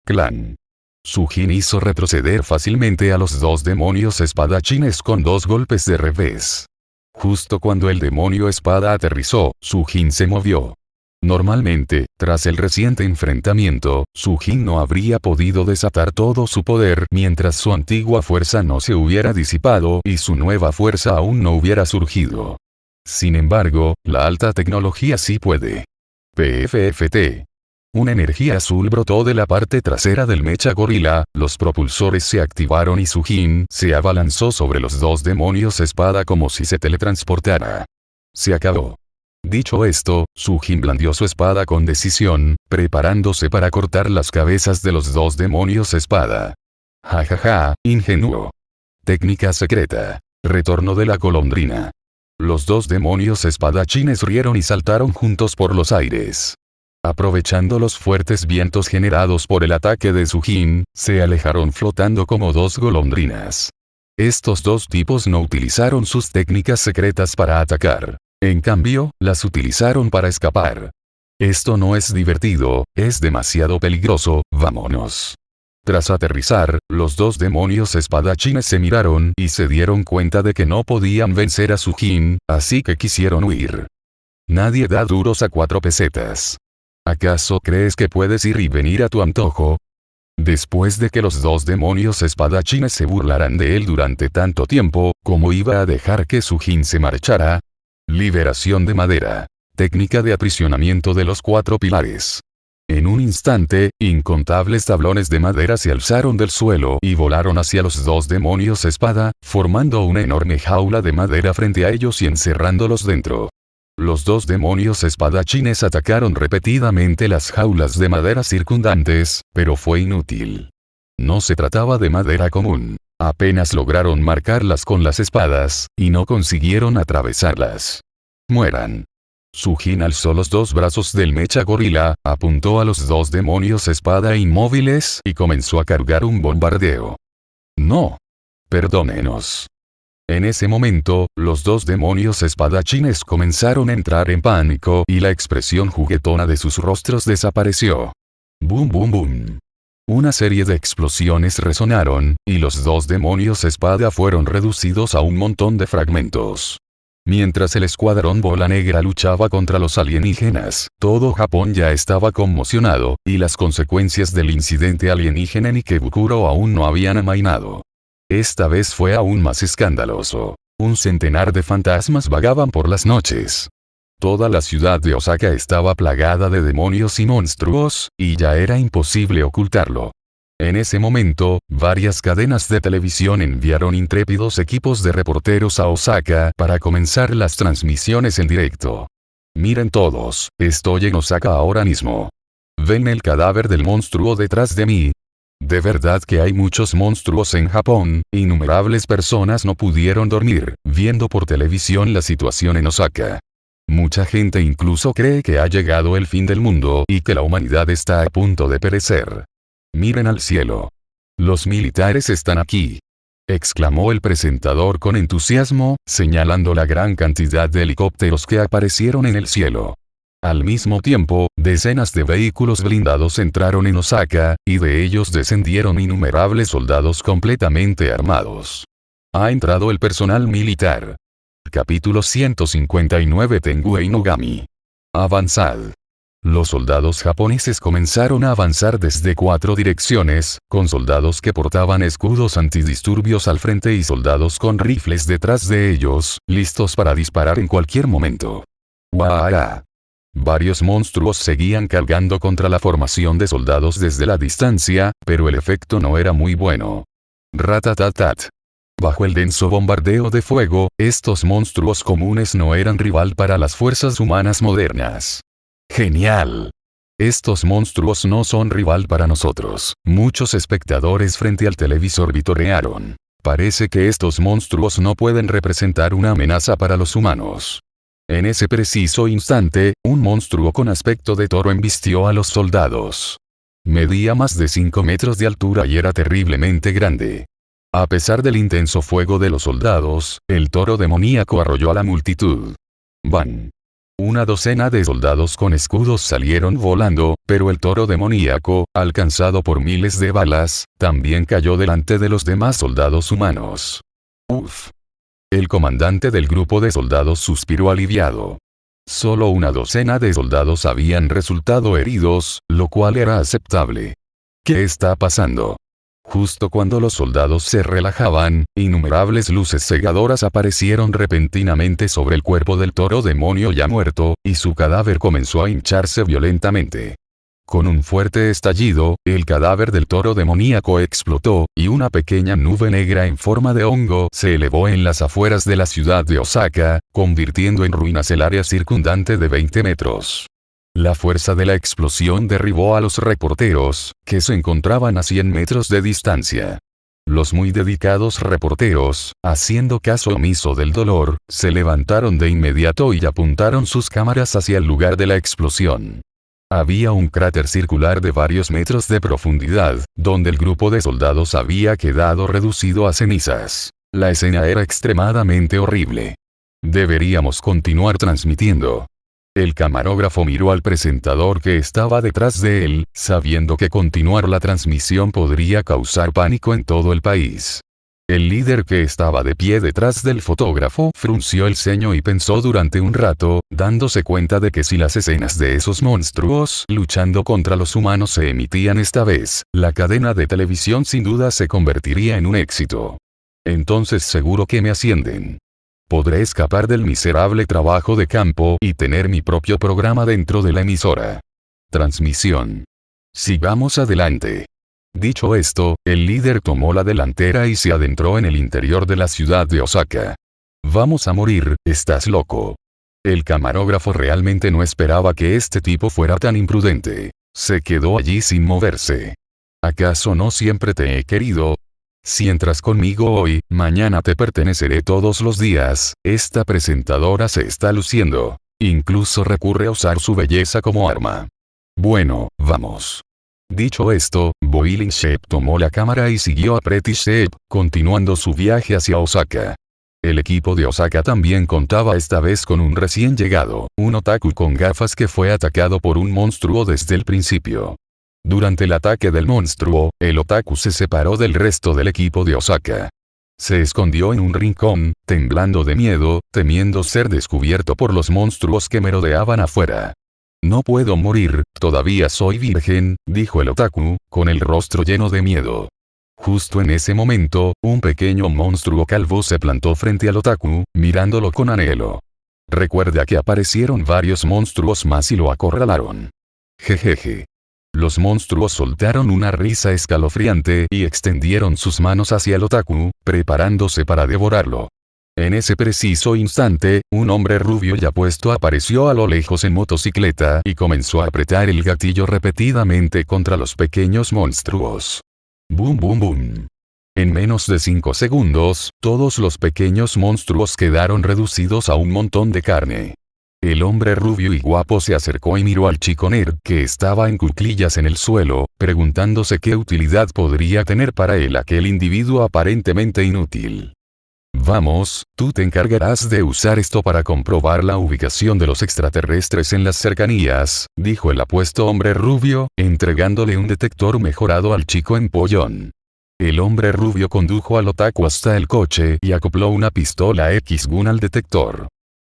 Clan. Sujin hizo retroceder fácilmente a los 2 demonios espadachines con 2 golpes de revés. Justo cuando el demonio espada aterrizó, Sujin se movió. Normalmente, tras el reciente enfrentamiento, Sujin no habría podido desatar todo su poder mientras su antigua fuerza no se hubiera disipado y su nueva fuerza aún no hubiera surgido. Sin embargo, la alta tecnología sí puede. PFFT. Una energía azul brotó de la parte trasera del mecha gorila, los propulsores se activaron y Sujin se abalanzó sobre los 2 demonios espada como si se teletransportara. Se acabó. Dicho esto, Sujin blandió su espada con decisión, preparándose para cortar las cabezas de los 2 demonios espada. Jajaja, ingenuo. Técnica secreta. Retorno de la golondrina. Los 2 demonios espadachines rieron y saltaron juntos por los aires. Aprovechando los fuertes vientos generados por el ataque de Sujin, se alejaron flotando como 2 golondrinas. Estos 2 tipos no utilizaron sus técnicas secretas para atacar. En cambio, las utilizaron para escapar. Esto no es divertido, es demasiado peligroso, vámonos. Tras aterrizar, los dos demonios espadachines se miraron y se dieron cuenta de que no podían vencer a Sujin, así que quisieron huir. Nadie da duros a 4 pesetas. ¿Acaso crees que puedes ir y venir a tu antojo? Después de que los dos demonios espadachines se burlaran de él durante tanto tiempo, ¿cómo iba a dejar que Sujin se marchara? Liberación de madera. Técnica de aprisionamiento de los 4 pilares. En un instante, incontables tablones de madera se alzaron del suelo y volaron hacia los dos demonios espada, formando una enorme jaula de madera frente a ellos y encerrándolos dentro. Los dos demonios espadachines atacaron repetidamente las jaulas de madera circundantes, pero fue inútil. No se trataba de madera común. Apenas lograron marcarlas con las espadas, y no consiguieron atravesarlas. ¡Mueran! Sujin alzó los 2 brazos del mecha gorila, apuntó a los dos demonios espada inmóviles y comenzó a cargar un bombardeo. ¡No! Perdónenos. En ese momento, los dos demonios espadachines comenzaron a entrar en pánico y la expresión juguetona de sus rostros desapareció. ¡Bum bum bum! Una serie de explosiones resonaron, y los dos demonios espada fueron reducidos a un montón de fragmentos. Mientras el escuadrón Bola Negra luchaba contra los alienígenas, todo Japón ya estaba conmocionado, y las consecuencias del incidente alienígena en Ikebukuro aún no habían amainado. Esta vez fue aún más escandaloso. Un centenar de fantasmas vagaban por las noches. Toda la ciudad de Osaka estaba plagada de demonios y monstruos, y ya era imposible ocultarlo. En ese momento, varias cadenas de televisión enviaron intrépidos equipos de reporteros a Osaka para comenzar las transmisiones en directo. Miren todos, estoy en Osaka ahora mismo. ¿Ven el cadáver del monstruo detrás de mí? De verdad que hay muchos monstruos en Japón, innumerables personas no pudieron dormir, viendo por televisión la situación en Osaka. Mucha gente incluso cree que ha llegado el fin del mundo y que la humanidad está a punto de perecer. Miren al cielo. Los militares están aquí. Exclamó el presentador con entusiasmo, señalando la gran cantidad de helicópteros que aparecieron en el cielo. Al mismo tiempo, decenas de vehículos blindados entraron en Osaka, y de ellos descendieron innumerables soldados completamente armados. Ha entrado el personal militar. Capítulo 159 Tengu Inugami. Avanzad. Los soldados japoneses comenzaron a avanzar desde 4 direcciones, con soldados que portaban escudos antidisturbios al frente y soldados con rifles detrás de ellos, listos para disparar en cualquier momento. ¡Guau! Varios monstruos seguían cargando contra la formación de soldados desde la distancia, pero el efecto no era muy bueno. Ratatatat. Bajo el denso bombardeo de fuego, estos monstruos comunes no eran rival para las fuerzas humanas modernas. ¡Genial! Estos monstruos no son rival para nosotros. Muchos espectadores frente al televisor vitorearon. Parece que estos monstruos no pueden representar una amenaza para los humanos. En ese preciso instante, un monstruo con aspecto de toro embistió a los soldados. Medía más de 5 metros de altura y era terriblemente grande. A pesar del intenso fuego de los soldados, el toro demoníaco arrolló a la multitud. ¡Van! Una docena de soldados con escudos salieron volando, pero el toro demoníaco, alcanzado por miles de balas, también cayó delante de los demás soldados humanos. ¡Uf! El comandante del grupo de soldados suspiró aliviado. Solo una docena de soldados habían resultado heridos, lo cual era aceptable. ¿Qué está pasando? Justo cuando los soldados se relajaban, innumerables luces cegadoras aparecieron repentinamente sobre el cuerpo del toro demonio ya muerto, y su cadáver comenzó a hincharse violentamente. Con un fuerte estallido, el cadáver del toro demoníaco explotó, y una pequeña nube negra en forma de hongo se elevó en las afueras de la ciudad de Osaka, convirtiendo en ruinas el área circundante de 20 metros. La fuerza de la explosión derribó a los reporteros, que se encontraban a 100 metros de distancia. Los muy dedicados reporteros, haciendo caso omiso del dolor, se levantaron de inmediato y apuntaron sus cámaras hacia el lugar de la explosión. Había un cráter circular de varios metros de profundidad, donde el grupo de soldados había quedado reducido a cenizas. La escena era extremadamente horrible. Deberíamos continuar transmitiendo. El camarógrafo miró al presentador que estaba detrás de él, sabiendo que continuar la transmisión podría causar pánico en todo el país. El líder que estaba de pie detrás del fotógrafo frunció el ceño y pensó durante un rato, dándose cuenta de que si las escenas de esos monstruos luchando contra los humanos se emitían esta vez, la cadena de televisión sin duda se convertiría en un éxito. Entonces seguro que me ascienden. Podré escapar del miserable trabajo de campo y tener mi propio programa dentro de la emisora. Transmisión. Sigamos adelante. Dicho esto, el líder tomó la delantera y se adentró en el interior de la ciudad de Osaka. Vamos a morir, estás loco. El camarógrafo realmente no esperaba que este tipo fuera tan imprudente. Se quedó allí sin moverse. ¿Acaso no siempre te he querido? Si entras conmigo hoy, mañana te perteneceré todos los días. Esta presentadora se está luciendo. Incluso recurre a usar su belleza como arma. Bueno, vamos. Dicho esto, Boiling Shep tomó la cámara y siguió a Pretty Shep, continuando su viaje hacia Osaka. El equipo de Osaka también contaba esta vez con un recién llegado, un otaku con gafas que fue atacado por un monstruo desde el principio. Durante el ataque del monstruo, el otaku se separó del resto del equipo de Osaka. Se escondió en un rincón, temblando de miedo, temiendo ser descubierto por los monstruos que merodeaban afuera. No puedo morir, todavía soy virgen, dijo el otaku, con el rostro lleno de miedo. Justo en ese momento, un pequeño monstruo calvo se plantó frente al otaku, mirándolo con anhelo. Recuerda que aparecieron varios monstruos más y lo acorralaron. Jejeje. Los monstruos soltaron una risa escalofriante y extendieron sus manos hacia el otaku, preparándose para devorarlo. En ese preciso instante, un hombre rubio y apuesto apareció a lo lejos en motocicleta y comenzó a apretar el gatillo repetidamente contra los pequeños monstruos. Boom boom boom. En menos de 5 segundos, todos los pequeños monstruos quedaron reducidos a un montón de carne. El hombre rubio y guapo se acercó y miró al chico nerd que estaba en cuclillas en el suelo, preguntándose qué utilidad podría tener para él aquel individuo aparentemente inútil. Vamos, tú te encargarás de usar esto para comprobar la ubicación de los extraterrestres en las cercanías, dijo el apuesto hombre rubio, entregándole un detector mejorado al chico empollón. El hombre rubio condujo al otaku hasta el coche y acopló una pistola X-Gun al detector.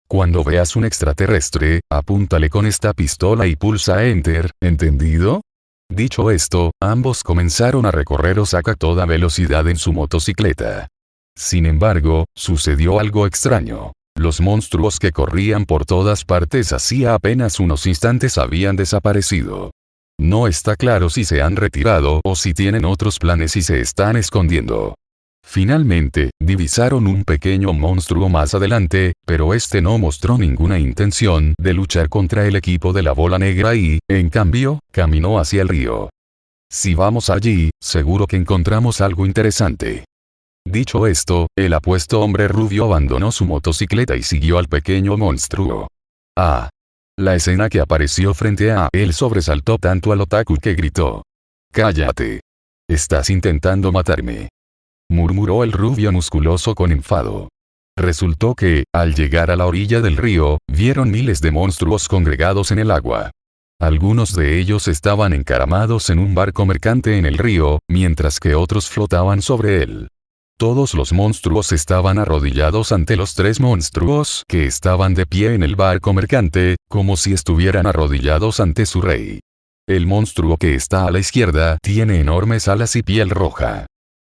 Cuando veas un extraterrestre, apúntale con esta pistola y pulsa Enter, ¿entendido? Dicho esto, ambos comenzaron a recorrer Osaka a toda velocidad en su motocicleta. Sin embargo, sucedió algo extraño. Los monstruos que corrían por todas partes hacía apenas unos instantes habían desaparecido. No está claro si se han retirado o si tienen otros planes y se están escondiendo. Finalmente, divisaron un pequeño monstruo más adelante, pero este no mostró ninguna intención de luchar contra el equipo de la bola negra y, en cambio, caminó hacia el río. Si vamos allí, seguro que encontramos algo interesante. Dicho esto, el apuesto hombre rubio abandonó su motocicleta y siguió al pequeño monstruo. Ah. La escena que apareció frente a él sobresaltó tanto al otaku que gritó. ¡Cállate! Estás intentando matarme. Murmuró el rubio musculoso con enfado. Resultó que, al llegar a la orilla del río, vieron miles de monstruos congregados en el agua. Algunos de ellos estaban encaramados en un barco mercante en el río, mientras que otros flotaban sobre él. Todos los monstruos estaban arrodillados ante los 3 monstruos que estaban de pie en el barco mercante, como si estuvieran arrodillados ante su rey. El monstruo que está a la izquierda tiene enormes alas y piel roja.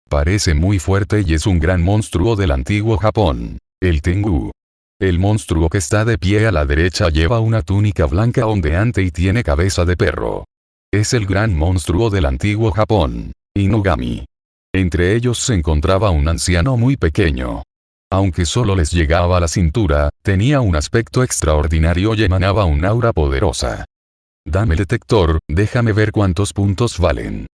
Parece muy fuerte y es un gran monstruo del antiguo Japón, el Tengu. El monstruo que está de pie a la derecha lleva una túnica blanca ondeante y tiene cabeza de perro. Es el gran monstruo del antiguo Japón, Inugami. Entre ellos se encontraba un anciano muy pequeño. Aunque solo les llegaba a la cintura, tenía un aspecto extraordinario y emanaba un aura poderosa. Dame el detector, déjame ver cuántos puntos valen.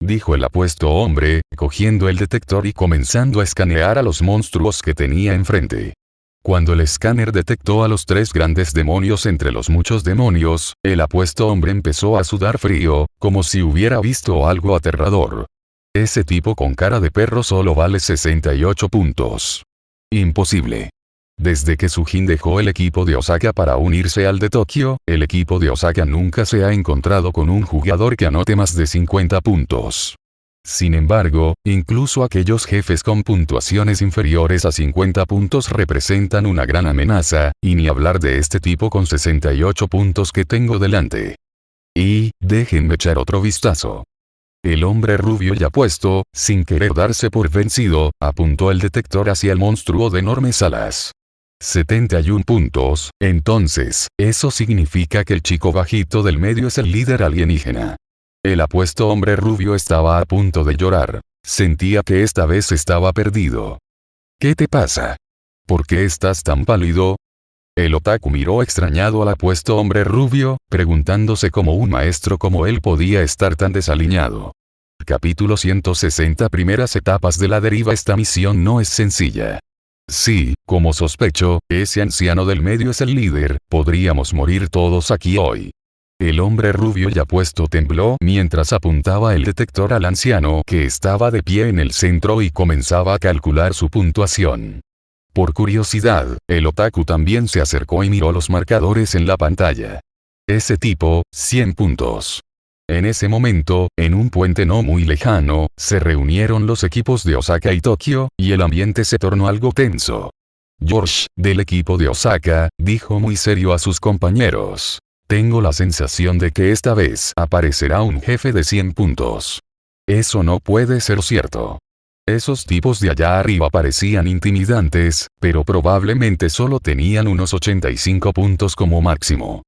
Dijo el apuesto hombre, cogiendo el detector y comenzando a escanear a los monstruos que tenía enfrente. Cuando el escáner detectó a los 3 grandes demonios entre los muchos demonios, el apuesto hombre empezó a sudar frío, como si hubiera visto algo aterrador. Ese tipo con cara de perro solo vale 68 puntos. Imposible. Desde que Sujin dejó el equipo de Osaka para unirse al de Tokio, el equipo de Osaka nunca se ha encontrado con un jugador que anote más de 50 puntos. Sin embargo, incluso aquellos jefes con puntuaciones inferiores a 50 puntos representan una gran amenaza, y ni hablar de este tipo con 68 puntos que tengo delante. Y, déjenme echar otro vistazo. El hombre rubio ya puesto, sin querer darse por vencido, apuntó el detector hacia el monstruo de enormes alas. 71 puntos, entonces, eso significa que el chico bajito del medio es el líder alienígena. El apuesto hombre rubio estaba a punto de llorar. Sentía que esta vez estaba perdido. ¿Qué te pasa? ¿Por qué estás tan pálido? El otaku miró extrañado al apuesto hombre rubio, preguntándose cómo un maestro como él podía estar tan desaliñado. Capítulo 160. Primeras etapas de la deriva. Esta misión no es sencilla. Sí, como sospecho, ese anciano del medio es el líder, podríamos morir todos aquí hoy. El hombre rubio ya puesto tembló mientras apuntaba el detector al anciano que estaba de pie en el centro y comenzaba a calcular su puntuación. Por curiosidad, el otaku también se acercó y miró los marcadores en la pantalla. Ese tipo, 100 puntos. En ese momento, en un puente no muy lejano, se reunieron los equipos de Osaka y Tokio, y el ambiente se tornó algo tenso. George, del equipo de Osaka, dijo muy serio a sus compañeros. Tengo la sensación de que esta vez aparecerá un jefe de 100 puntos. Eso no puede ser cierto. Esos tipos de allá arriba parecían intimidantes, pero probablemente solo tenían unos 85 puntos como máximo.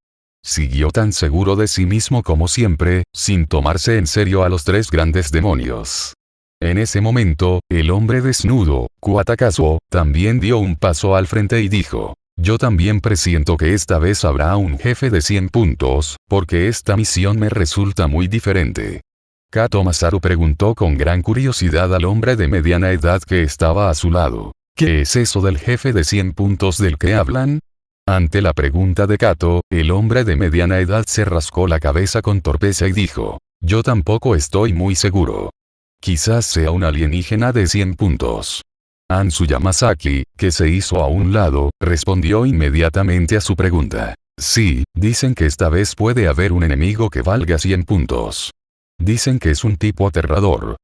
Siguió tan seguro de sí mismo como siempre, sin tomarse en serio a los tres grandes demonios. En ese momento, el hombre desnudo, Kuatakazuo, también dio un paso al frente y dijo. Yo también presiento que esta vez habrá un jefe de 100 puntos, porque esta misión me resulta muy diferente. Kato Masaru preguntó con gran curiosidad al hombre de mediana edad que estaba a su lado. ¿Qué es eso del jefe de 100 puntos del que hablan? Ante la pregunta de Kato, el hombre de mediana edad se rascó la cabeza con torpeza y dijo. Yo tampoco estoy muy seguro. Quizás sea un alienígena de 100 puntos. Ansu Yamasaki, que se hizo a un lado, respondió inmediatamente a su pregunta. Sí, dicen que esta vez puede haber un enemigo que valga 100 puntos. Dicen que es un tipo aterrador.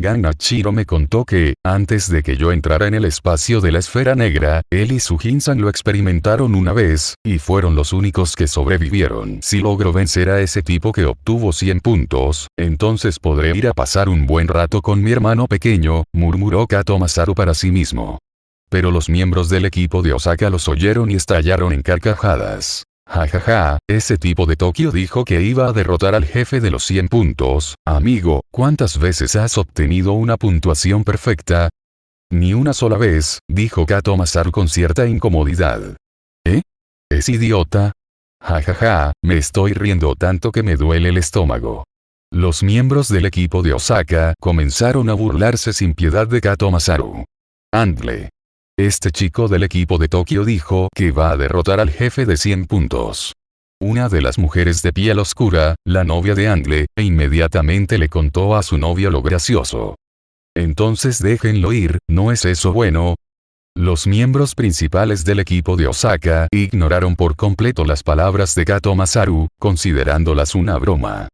Ganachiro me contó que, antes de que yo entrara en el espacio de la esfera negra, él y Sujin-san lo experimentaron una vez, y fueron los únicos que sobrevivieron. Si logro vencer a ese tipo que obtuvo 100 puntos, entonces podré ir a pasar un buen rato con mi hermano pequeño, murmuró Kato Masaru para sí mismo. Pero los miembros del equipo de Osaka los oyeron y estallaron en carcajadas. Jajaja, ese tipo de Tokio dijo que iba a derrotar al jefe de los 100 puntos. Amigo, ¿cuántas veces has obtenido una puntuación perfecta? Ni una sola vez, dijo Kato Masaru con cierta incomodidad. ¿Eh? ¿Es idiota? Jajaja, me estoy riendo tanto que me duele el estómago. Los miembros del equipo de Osaka comenzaron a burlarse sin piedad de Kato Masaru. Andle. Este chico del equipo de Tokio dijo que va a derrotar al jefe de 100 puntos. Una de las mujeres de piel oscura, la novia de Andle, inmediatamente le contó a su novio lo gracioso. Entonces déjenlo ir, ¿no es eso bueno? Los miembros principales del equipo de Osaka ignoraron por completo las palabras de Kato Masaru, considerándolas una broma.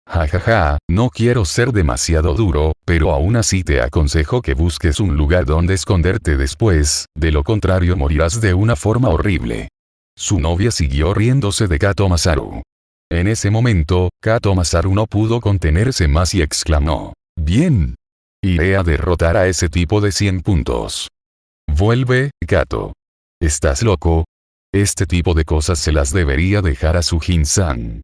Jajaja, no quiero ser demasiado duro, pero aún así te aconsejo que busques un lugar donde esconderte después, de lo contrario morirás de una forma horrible. Su novia siguió riéndose de Kato Masaru. En ese momento, Kato Masaru no pudo contenerse más y exclamó. Bien. Iré a derrotar a ese tipo de 100 puntos. Vuelve, Kato. ¿Estás loco? Este tipo de cosas se las debería dejar a Sujin-san.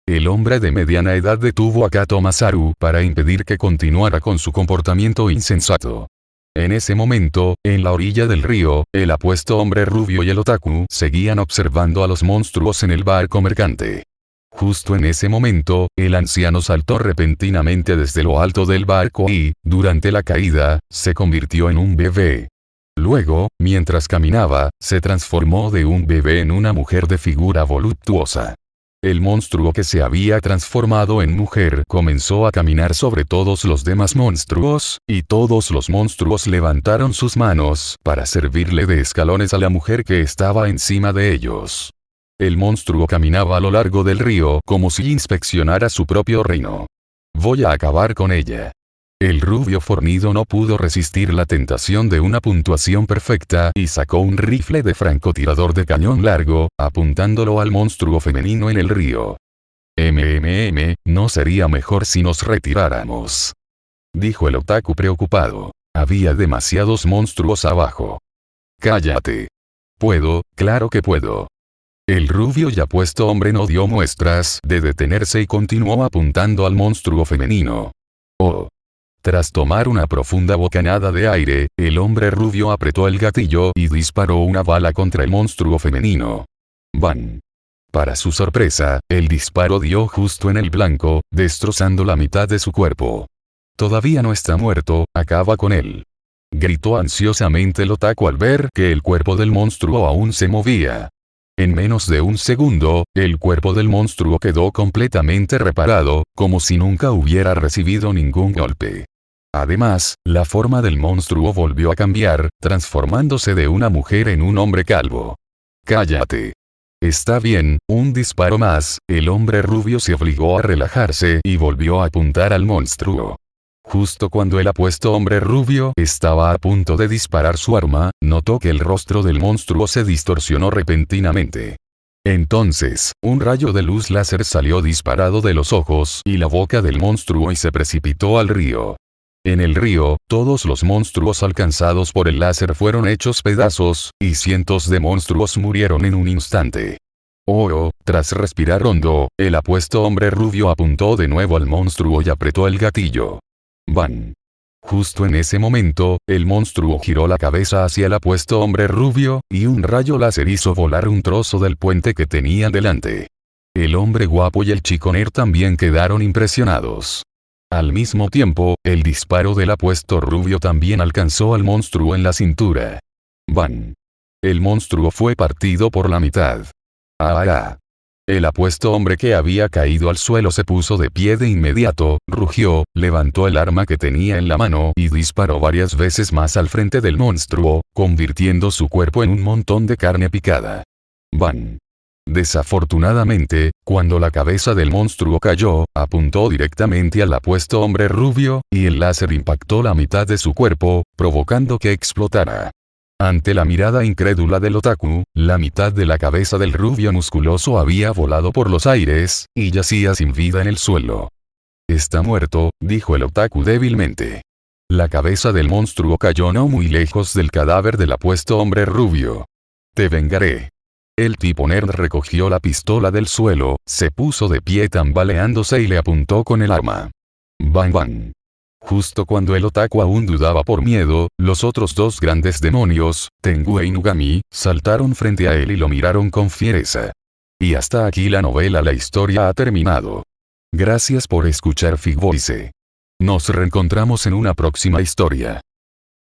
El hombre de mediana edad detuvo a Kato Masaru para impedir que continuara con su comportamiento insensato. En ese momento, en la orilla del río, el apuesto hombre rubio y el otaku seguían observando a los monstruos en el barco mercante. Justo en ese momento, el anciano saltó repentinamente desde lo alto del barco y, durante la caída, se convirtió en un bebé. Luego, mientras caminaba, se transformó de un bebé en una mujer de figura voluptuosa. El monstruo que se había transformado en mujer comenzó a caminar sobre todos los demás monstruos, y todos los monstruos levantaron sus manos para servirle de escalones a la mujer que estaba encima de ellos. El monstruo caminaba a lo largo del río como si inspeccionara su propio reino. Voy a acabar con ella. El rubio fornido no pudo resistir la tentación de una puntuación perfecta y sacó un rifle de francotirador de cañón largo, apuntándolo al monstruo femenino en el río. ¿No sería mejor si nos retiráramos?, dijo el otaku preocupado. Había demasiados monstruos abajo. Cállate. Puedo, claro que puedo. El rubio y apuesto hombre no dio muestras de detenerse y continuó apuntando al monstruo femenino. Oh. Tras tomar una profunda bocanada de aire, el hombre rubio apretó el gatillo y disparó una bala contra el monstruo femenino. ¡Bam! Para su sorpresa, el disparo dio justo en el blanco, destrozando la mitad de su cuerpo. Todavía no está muerto, acaba con él. Gritó ansiosamente el otaku al ver que el cuerpo del monstruo aún se movía. En menos de un segundo, el cuerpo del monstruo quedó completamente reparado, como si nunca hubiera recibido ningún golpe. Además, la forma del monstruo volvió a cambiar, transformándose de una mujer en un hombre calvo. ¡Cállate! Está bien, un disparo más. El hombre rubio se obligó a relajarse y volvió a apuntar al monstruo. Justo cuando el apuesto hombre rubio estaba a punto de disparar su arma, notó que el rostro del monstruo se distorsionó repentinamente. Entonces, un rayo de luz láser salió disparado de los ojos y la boca del monstruo y se precipitó al río. En el río, todos los monstruos alcanzados por el láser fueron hechos pedazos, y cientos de monstruos murieron en un instante. Tras respirar hondo, el apuesto hombre rubio apuntó de nuevo al monstruo y apretó el gatillo. ¡Bam! Justo en ese momento, el monstruo giró la cabeza hacia el apuesto hombre rubio, y un rayo láser hizo volar un trozo del puente que tenía delante. El hombre guapo y el chico nerd también quedaron impresionados. Al mismo tiempo, el disparo del apuesto rubio también alcanzó al monstruo en la cintura. ¡Bam! El monstruo fue partido por la mitad. ¡Ah! El apuesto hombre que había caído al suelo se puso de pie de inmediato, rugió, levantó el arma que tenía en la mano y disparó varias veces más al frente del monstruo, convirtiendo su cuerpo en un montón de carne picada. ¡Bam! Desafortunadamente, cuando la cabeza del monstruo cayó, apuntó directamente al apuesto hombre rubio, y el láser impactó la mitad de su cuerpo, provocando que explotara. Ante la mirada incrédula del otaku, la mitad de la cabeza del rubio musculoso había volado por los aires, y yacía sin vida en el suelo. «Está muerto», dijo el otaku débilmente. La cabeza del monstruo cayó no muy lejos del cadáver del apuesto hombre rubio. «Te vengaré». El tipo nerd recogió la pistola del suelo, se puso de pie tambaleándose y le apuntó con el arma. ¡Bang bang! Justo cuando el otaku aún dudaba por miedo, los otros dos grandes demonios, Tengu e Inugami, saltaron frente a él y lo miraron con fiereza. Y hasta aquí la historia ha terminado. Gracias por escuchar Fig Voice. Nos reencontramos en una próxima historia.